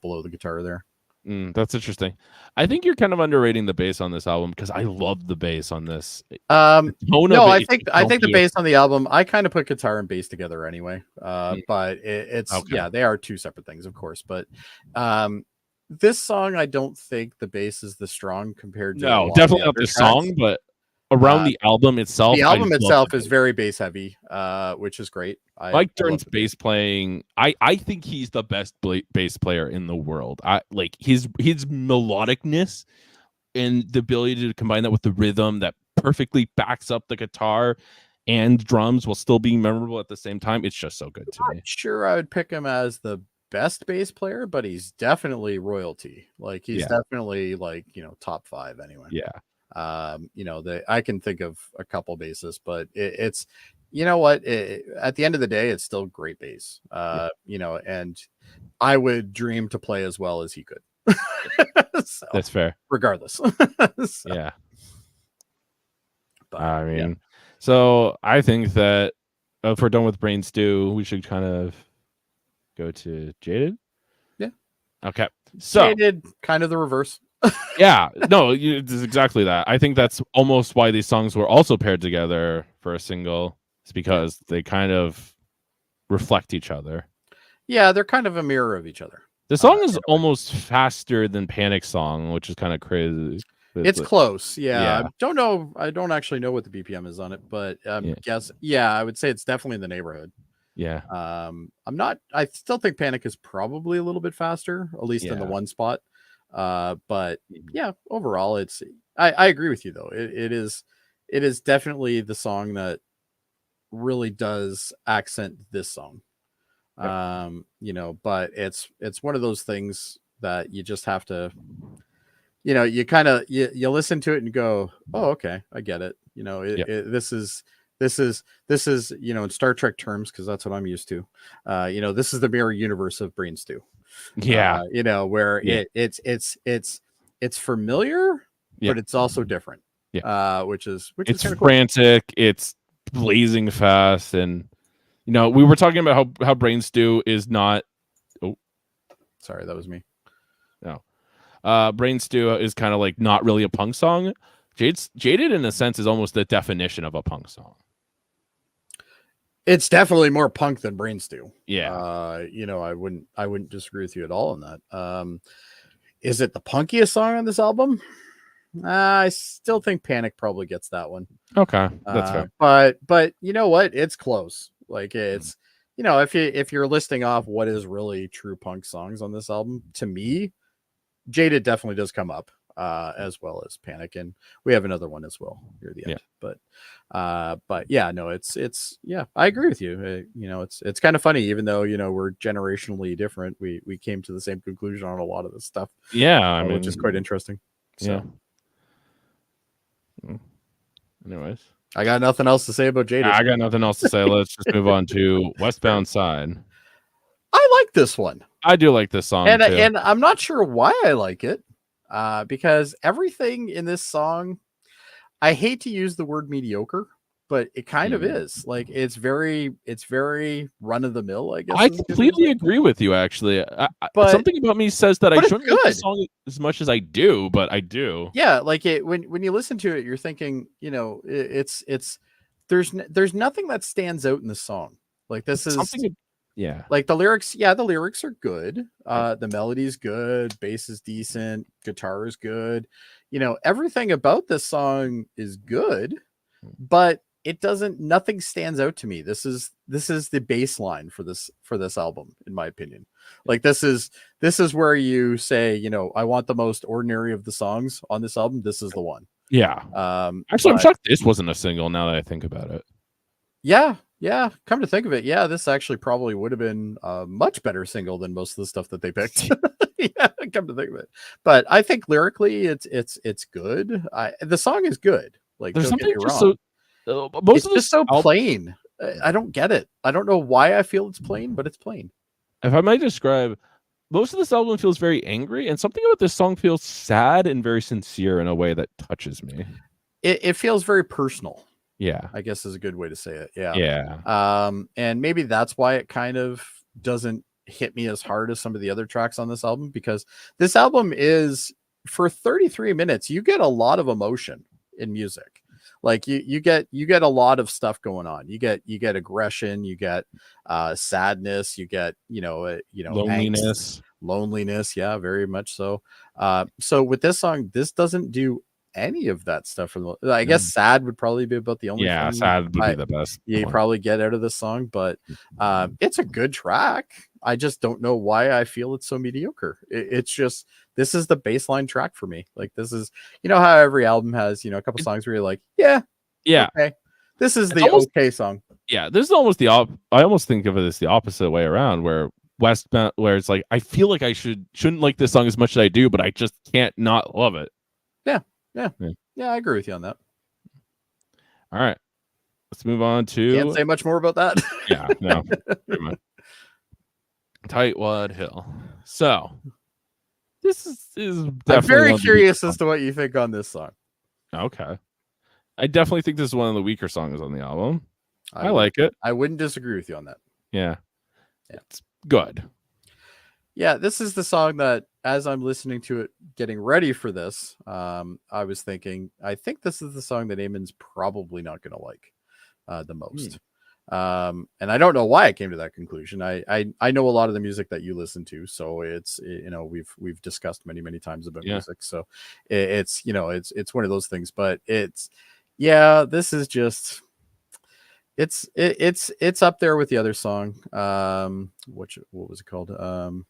below the guitar there. That's interesting. I think you're kind of underrating the bass on this album because I love the bass on this. I think the bass on the album, I kind of put guitar and bass together anyway. But it's they are two separate things, of course. But this song, I don't think the bass is the strong compared to definitely not the song, but around the album itself. The album itself is very bass heavy, which is great. Mike Dirnt's bass playing, I think he's the best bass player in the world. I like his melodicness and the ability to combine that with the rhythm that perfectly backs up the guitar and drums while still being memorable at the same time. It's just so good to me. Sure, I would pick him as the best bass player, but he's definitely royalty. Like he's definitely top 5 anyway. Yeah. I can think of a couple bases, but it's at the end of the day, it's still great bass. And I would dream to play as well as he could. So, that's fair. Regardless. Yeah. But, so I think that if we're done with Brain Stew, we should kind of go to Jaded. Yeah. Okay. So Jaded, kind of the reverse. Yeah, no, it's exactly that. I think that's almost why these songs were also paired together for a single. It's because they kind of reflect each other. Yeah, they're kind of a mirror of each other. The song is almost faster than Panic Song, which is kind of crazy. It's close. Yeah. I don't actually know what the BPM is on it, but I would say it's definitely in the neighborhood. Yeah. I still think Panic is probably a little bit faster, at least in the one spot. But yeah, overall I agree with you though. It is definitely the song that really does accent this song. But it's one of those things that you just have to, you kind of, you listen to it and go, oh, okay, I get it. This is, in Star Trek terms, cause that's what I'm used to. This is the mirror universe of Brain Stew. Yeah. Where it's familiar, but it's also different. Yeah. Which is frantic. Cool. It's blazing fast. And, we were talking about how Brain Stew is not. Oh, sorry. That was me. No. Brain Stew is kind of like not really a punk song. Jaded in a sense is almost the definition of a punk song. It's definitely more punk than Brain Stew. Yeah. I wouldn't disagree with you at all on that. Is it the punkiest song on this album? I still think Panic probably gets that one. Okay. That's fair. But you know what? It's close. Like it's, if you're listing off what is really true punk songs on this album, to me, Jaded definitely does come up. as well as Panic, and we have another one as well near the end. But yeah, no, it's yeah, I agree with you. You know, it's kind of funny, even though, you know, we're generationally different, we came to the same conclusion on a lot of this stuff. Yeah, I mean, which is quite interesting. So. Yeah. Anyways, I got nothing else to say about Jaded. I got nothing else to say. Let's just move on to Westbound Side. I like this one. I do like this song too. And I'm not sure why I like it, because everything in this song, I hate to use the word mediocre, but it kind of is. Like, it's very run of the mill, I guess. I completely agree with you, actually. But something about me says that I shouldn't like the song as much as I do, but I do. Yeah, like when you listen to it, you're thinking, you know, it's there's nothing that stands out in the song. Like, this is something. Yeah, like the lyrics. Yeah, the lyrics are good. The melody's good. Bass is decent. Guitar is good. You know, everything about this song is good, but it doesn't. Nothing stands out to me. This is the baseline for this album, in my opinion. Like, this is where you say, you know, I want the most ordinary of the songs on this album. This is the one. Yeah. Actually, I'm shocked this wasn't a single. Now that I think about it. Yeah. Come to think of it, yeah, this actually probably would have been a much better single than most of the stuff that they picked. Yeah, come to think of it. But I think lyrically, it's good. The song is good. Like, there's something just wrong. so most of this so plain. I don't get it. I don't know why I feel it's plain, but it's plain. If I might describe, most of this album feels very angry, and something about this song feels sad and very sincere in a way that touches me. It feels very personal. Yeah, I guess is a good way to say it. Yeah. Yeah. And maybe that's why it kind of doesn't hit me as hard as some of the other tracks on this album, because this album is, for 33 minutes, you get a lot of emotion in music. Like, you get a lot of stuff going on. You get aggression, you get sadness, you get, loneliness. Yeah, very much so. So with this song, this doesn't do any of that stuff. I guess sad would probably be about the only thing sad would be the best you probably get out of this song, but it's a good track. I just don't know why I feel it's so mediocre. It's just, this is the baseline track for me. Like, this is, you know how every album has, you know, a couple songs where you're like, yeah, okay, this is the okay song. Yeah, this is almost I almost think of it as the opposite way around, where Westbound, where it's like, I feel like I shouldn't like this song as much as I do, but I just can't not love it. Yeah, I agree with you on that. All right, let's move on to. Can't say much more about that. Yeah, no. Tightwad Hill. So this is definitely. I'm very curious as to what you think on this song. Okay, I definitely think this is one of the weaker songs on the album. I like it. I wouldn't disagree with you on that. Yeah, it's good. Yeah, this is the song that, as I'm listening to it, getting ready for this, I was thinking, I think this is the song that Eamon's probably not going to like the most. And I don't know why I came to that conclusion. I know a lot of the music that you listen to, so it's, you know, we've discussed many times about music, so it's, you know, it's one of those things. But this is just, it's up there with the other song. What was it called?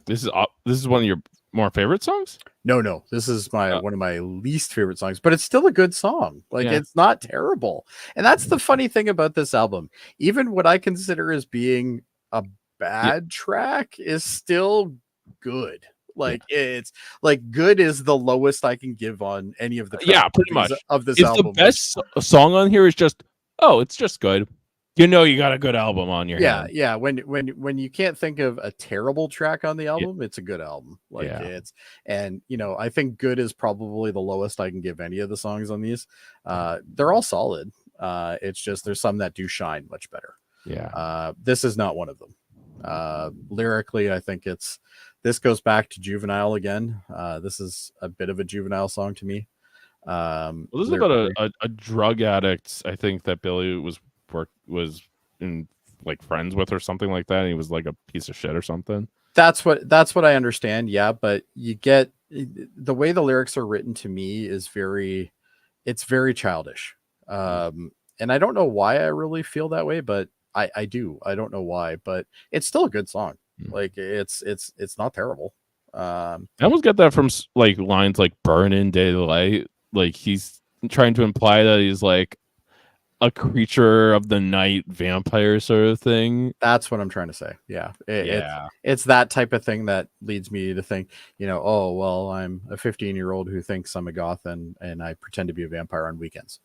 This is one of your more favorite songs? No, this is one of my least favorite songs, but it's still a good song. Like, it's not terrible. And that's the funny thing about this album. Even what I consider as being a bad track is still good. Like, it's like, good is the lowest I can give on any of the tracks pretty much of this album. The best song on here is just, it's just good. You know, you got a good album on your hand. Yeah. When you can't think of a terrible track on the album, it's a good album. Like, and you know, I think good is probably the lowest I can give any of the songs on these. They're all solid. It's just, there's some that do shine much better. Yeah. This is not one of them. Lyrically, I think this goes back to Juvenile again. This is a bit of a Juvenile song to me. This is about a drug addict, I think, that Billy was in, like, friends with or something like that, and he was like a piece of shit or something. That's what I understand. Yeah, but you get the way the lyrics are written, to me, is very childish. And I don't know why I really feel that way, but I do. I don't know why, but it's still a good song. Like, it's not terrible. I almost get that from like lines like "burn in daylight." Like he's trying to imply that he's like a creature of the night vampire sort of thing. That's what I'm trying to say. Yeah. Yeah. It's that type of thing that leads me to think, oh, well, I'm a 15-year-old who thinks I'm a goth and I pretend to be a vampire on weekends.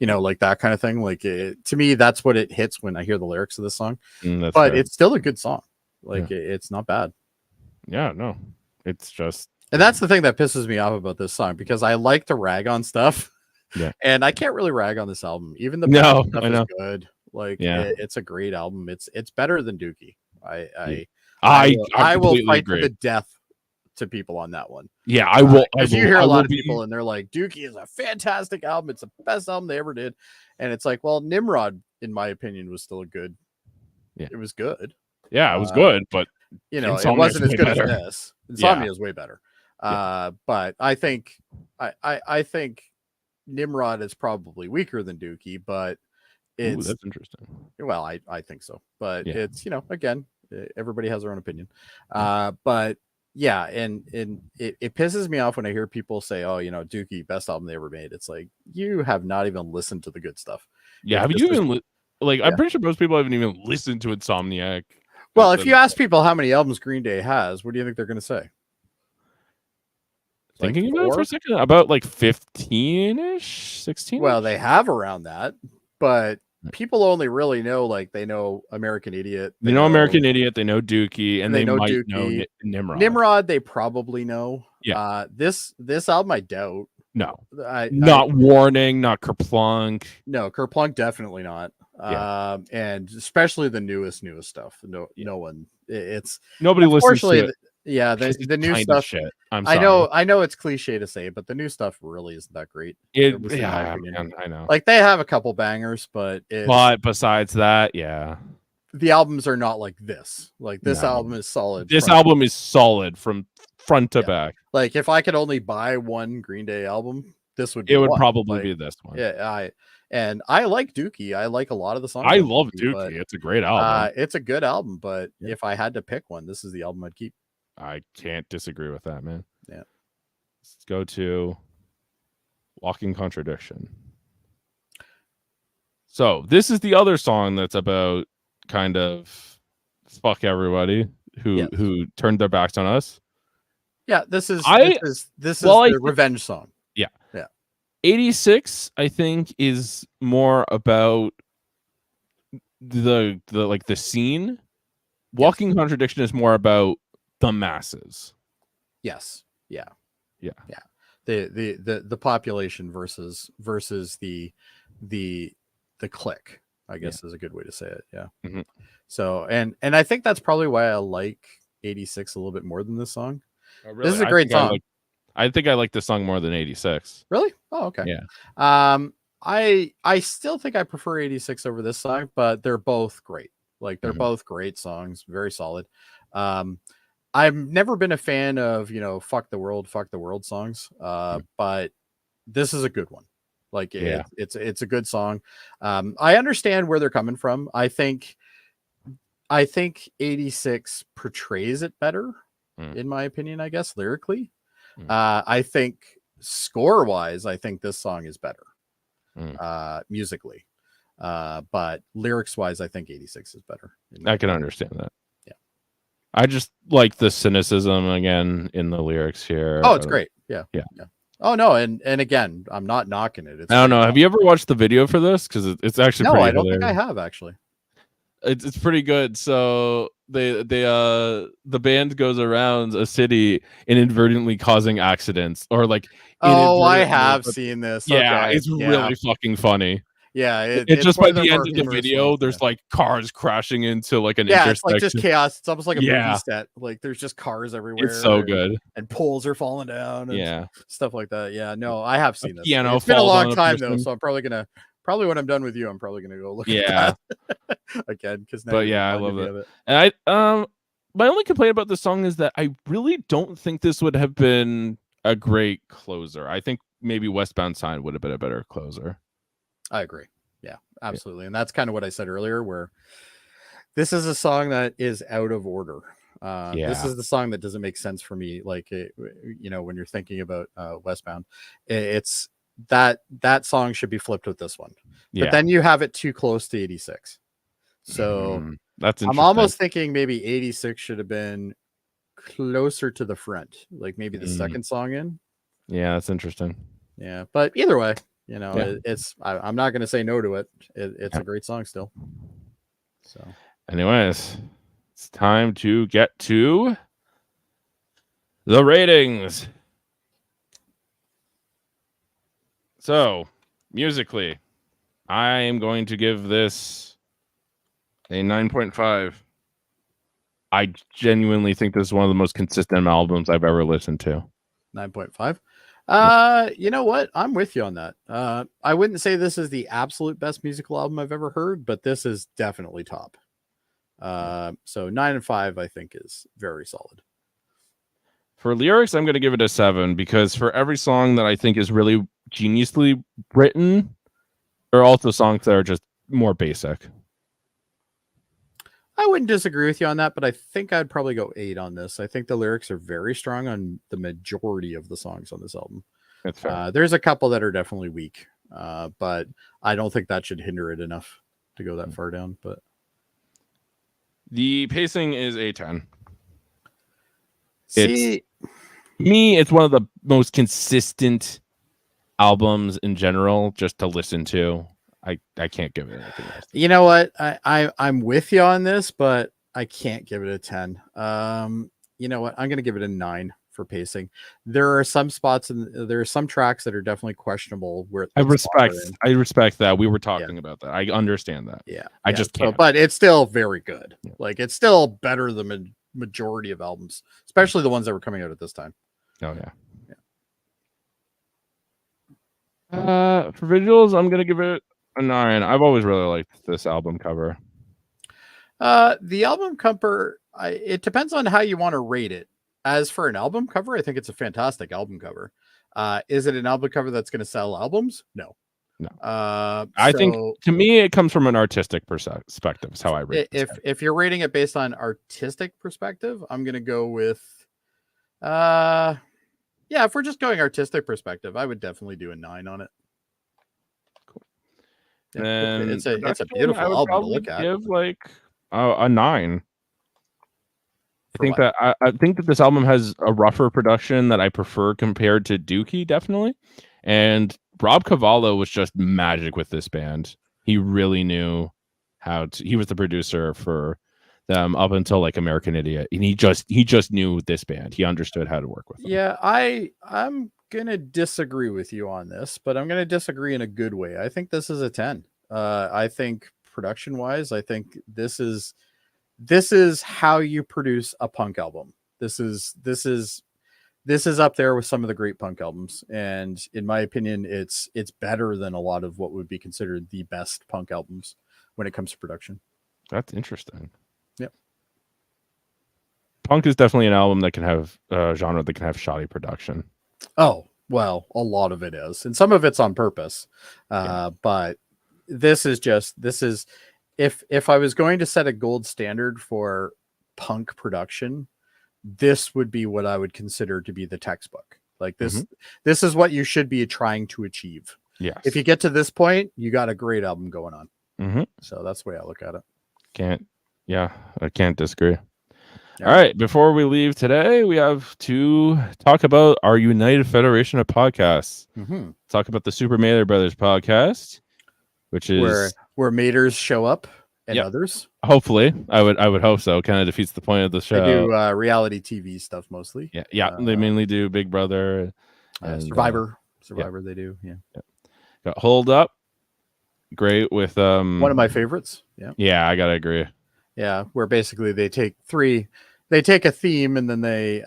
Like that kind of thing. Like to me, that's what it hits when I hear the lyrics of this song. But fair. It's still a good song. Like it's not bad. Yeah, no. It's just, and that's the thing that pisses me off about this song, because I like to rag on stuff. Yeah. And I can't really rag on this album. Even the bad stuff is good. Like it's a great album. It's better than Dookie. I will fight to the death to people on that one. Yeah, I will. Because you hear a lot of people and they're like, Dookie is a fantastic album. It's the best album they ever did. And it's like, well, Nimrod, in my opinion, was still good. Yeah. It was good. Yeah, it was good, but it wasn't as good as this. Insomnia is way better. But I think I think Nimrod is probably weaker than Dookie, but it's that's interesting. Well, I think so, but it's again, everybody has their own opinion. But yeah, and it pisses me off when I hear people say, "Oh, Dookie, best album they ever made." It's like, you have not even listened to the good stuff. Yeah, have you even I'm pretty sure most people haven't even listened to Insomniac. Well, if you ask people how many albums Green Day has, what do you think they're going to say? Thinking about it for a second, about like 15-ish, 16. Well, they have around that, but people only really know, they know American Idiot. They know American Idiot. They know Dookie, and they might know Nimrod. Nimrod, they probably know. Yeah. This album, I doubt. No. Not Warning, not Kerplunk. No, Kerplunk, definitely not. Yeah. And especially the newest stuff. No one. Nobody listens to it. Yeah, the new stuff. Shit. I'm sorry. I know it's cliche to say, but the new stuff really isn't that great. I know. Like, they have a couple bangers, but besides that, the albums are not like this. Like, this album is solid. This album is solid from front to back. Like, if I could only buy one Green Day album, this would be probably be this one. Yeah, I like Dookie. I like a lot of the songs. I love Dookie. It's a great album. It's a good album, but if I had to pick one, this is the album I'd keep. I can't disagree with that, man. Yeah. Let's go to Walking Contradiction. So this is the other song that's about kind of fuck everybody who turned their backs on us. Yeah, this is the revenge song. Yeah. Yeah. 86, I think, is more about the scene. Walking Contradiction is more about the masses. Yes. Yeah. Yeah. Yeah. The population versus the clique, I guess is a good way to say it. Yeah. Mm-hmm. So and I think that's probably why I like 86 a little bit more than this song. Oh, really? This is a great song. I think I like this song more than 86. Really? Oh, okay. Yeah. I still think I prefer 86 over this song, but they're both great. Like, they're both great songs, very solid. I've never been a fan of, fuck the world songs. But this is a good one. Like, it's a good song. I understand where they're coming from. I think 86 portrays it better, in my opinion, I guess, lyrically. I think score wise, I think this song is better, musically. But lyrics wise, I think 86 is better. I can understand that. I just like the cynicism again in the lyrics here. Oh, it's great. Yeah. Oh no, and again, I'm not knocking it. I don't know. Have you ever watched the video for this? Because it's actually I don't think I have actually. It's pretty good. So the band goes around a city inadvertently causing accidents, or like. Oh, I have seen this. Yeah, it's really fucking funny. Yeah, it's just by the end of the video, there's like cars crashing into like an intersection. It's like just chaos. It's almost like a movie set. Like, there's just cars everywhere. It's so good. And poles are falling down. And stuff like that. Yeah, no, I have seen this. Piano. It's been a long time though, so I'm probably when I'm done with you, I'm probably gonna go look at that again. I love it. And my only complaint about this song is that I really don't think this would have been a great closer. I think maybe Westbound Sign would have been a better closer. I agree. Yeah, absolutely. And that's kind of what I said earlier, where this is a song that is out of order. This is the song that doesn't make sense for me. Like, when you're thinking about Westbound, it's that song should be flipped with this one. But then you have it too close to 86. So that's I'm almost thinking maybe 86 should have been closer to the front, like maybe the second song in. Yeah, that's interesting. Yeah, but either way, I'm not going to say no to it. It's a great song still. So, anyways, it's time to get to the ratings. So, musically, I am going to give this a 9.5. I genuinely think this is one of the most consistent albums I've ever listened to. 9.5. You know what? I'm with you on that. I wouldn't say this is the absolute best musical album I've ever heard, but this is definitely top. So 9 and 5, I think, is very solid. For lyrics, I'm going to give it a 7 because for every song that I think is really geniusly written, there are also songs that are just more basic. I wouldn't disagree with you on that, but I think I'd probably go 8 on this. I think the lyrics are very strong on the majority of the songs on this album. That's fair. There's a couple that are definitely weak, but I don't think that should hinder it enough to go that far down. But the pacing is a 10. See, it's one of the most consistent albums in general just to listen to. I can't give it anything else. You know what? I'm with you on this, but I can't give it a 10. You know what? I'm going to give it a 9 for pacing. There are some spots and there are some tracks that are definitely questionable. Where I respect that. We were talking about that. I understand that. Yeah, I just can't. So, but it's still very good. Yeah. Like, it's still better than majority of albums, especially the ones that were coming out at this time. Oh yeah. For visuals, I'm going to give it a 9. I've always really liked this album cover. The album cover, it depends on how you want to rate it. As for an album cover, I think it's a fantastic album cover. Is it an album cover that's going to sell albums? No. I think to me it comes from an artistic perspective. Is how I rate it. If you're rating it based on artistic perspective, I'm going to go with if we're just going artistic perspective, I would definitely do a 9 on it. And it's a beautiful album to look at. Give like a 9. I think that this album has a rougher production that I prefer compared to Dookie, definitely. And Rob Cavallo was just magic with this band. He really knew how to. He was the producer for them up until like American Idiot, and he just knew this band. He understood how to work with them. Yeah, I'm gonna disagree with you on this, but I'm gonna disagree in a good way. I think this is a 10. I think production wise, I think this is how you produce a punk album. This is up there with some of the great punk albums, and in my opinion, it's better than a lot of what would be considered the best punk albums when it comes to production. That's interesting. Yep. Punk is definitely an album that can have genre that can have shoddy production. Oh, well, a lot of it is, and some of it's on purpose. But this is if I was going to set a gold standard for punk production, this would be what I would consider to be the textbook. Like this, this is what you should be trying to achieve. Yes. If you get to this point, you got a great album going on. So that's the way I look at it. I can't disagree. Yeah. All right. Before we leave today, we have to talk about our United Federation of Podcasts. Talk about the Super Mader Brothers podcast, which is where Maders show up and others. Hopefully, I would hope so. Kind of defeats the point of the show. They do reality TV stuff mostly. Yeah. They mainly do Big Brother, and Survivor. They do. Yeah. Got Hold Up. Great with one of my favorites. Yeah, I gotta agree. Yeah, where basically they take a theme and then they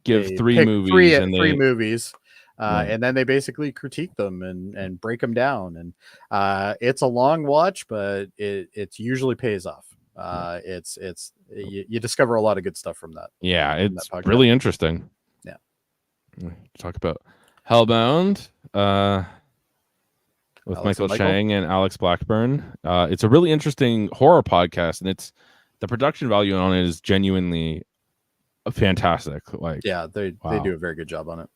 give three movies and then they basically critique them and break them down, and it's a long watch, but it usually pays off. You discover a lot of good stuff from that. Yeah, it's really interesting. Yeah. Talk about Hellbound with Michael Chang and Alex Blackburnn. It's a really interesting horror podcast, and the production value on it is genuinely fantastic. Like, yeah, they do a very good job on it.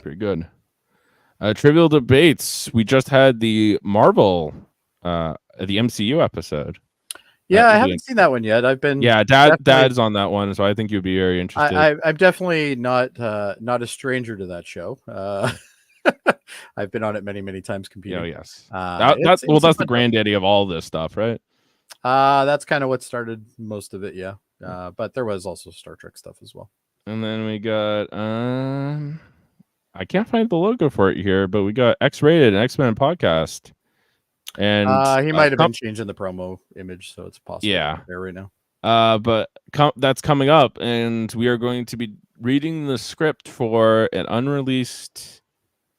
Pretty good. Trivial debates. We just had the Marvel, the MCU episode. Yeah, I haven't seen that one yet. I've been Dad's on that one, so I think you'd be very interested. I'm definitely not a stranger to that show. I've been on it many times competing. Oh yes, that's the granddaddy of all this stuff, right? That's kind of what started most of it, yeah. But there was also Star Trek stuff as well. And then we got I can't find the logo for it here, but we got X-Rated, an X-Men podcast. And he might have been changing the promo image, so it's possible. Yeah, there right now. But that's coming up, and we are going to be reading the script for an unreleased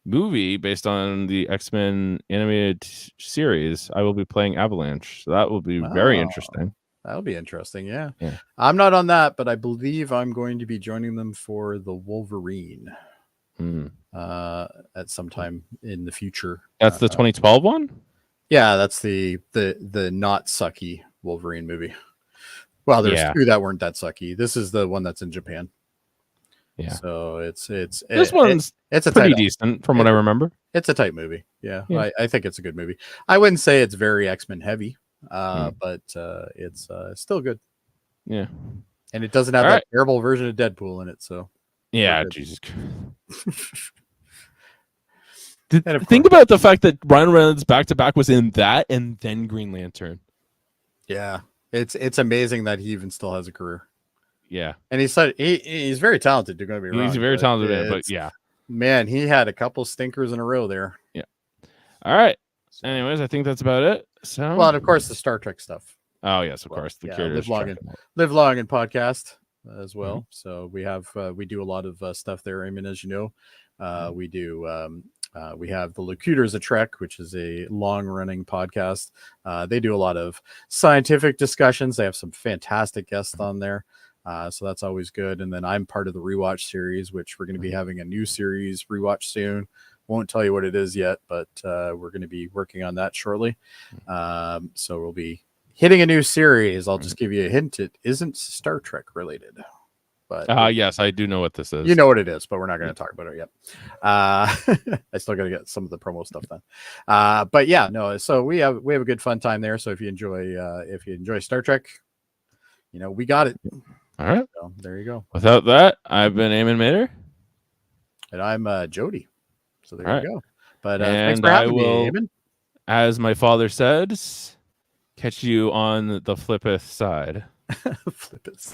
movie based on the X-Men animated series. I will be playing Avalanche, so that will be very interesting. That'll be interesting, yeah. I'm not on that, but I believe I'm going to be joining them for the Wolverine at some time in the future. That's the 2012 one? Yeah, that's the not sucky Wolverine movie. Well, there's two that weren't that sucky. This is the one that's in Japan. Yeah. So it's it's pretty decent from what I remember. It's a tight movie. Yeah. I think it's a good movie. I wouldn't say it's very X-Men heavy, but it's still good. Yeah. And it doesn't have that terrible version of Deadpool in it. So yeah, Jesus. Think about the fact that Ryan Reynolds back-to-back was in that and then Green Lantern. Yeah. It's amazing that he even still has a career. Yeah. And he's very talented, to go be wrong. He's a very talented man, but yeah. Man, he had a couple stinkers in a row there. Yeah. All right. Anyways, I think that's about it. So well, and of course the Star Trek stuff. Oh yes, of course. The Live long and podcast as well. So we do a lot of stuff there, Eamon, as you know. We do we have the Locutors of Trek, which is a long-running podcast. They do a lot of scientific discussions. They have some fantastic guests on there. So that's always good. And then I'm part of the Rewatch series, which we're going to be having a new series rewatch soon. Won't tell you what it is yet, but we're going to be working on that shortly. So we'll be hitting a new series. I'll just give you a hint. It isn't Star Trek related. But yes, I do know what this is. You know what it is, but we're not going to talk about it yet. I still got to get some of the promo stuff done. But yeah, no. So we have a good fun time there. So if you enjoy Star Trek, we got it. All right. So there you go. Without that, I've been Eamon Mader. And I'm Jody. So there you go. But thanks for having me, Eamon. As my father says, catch you on the flippeth side. Flippeth.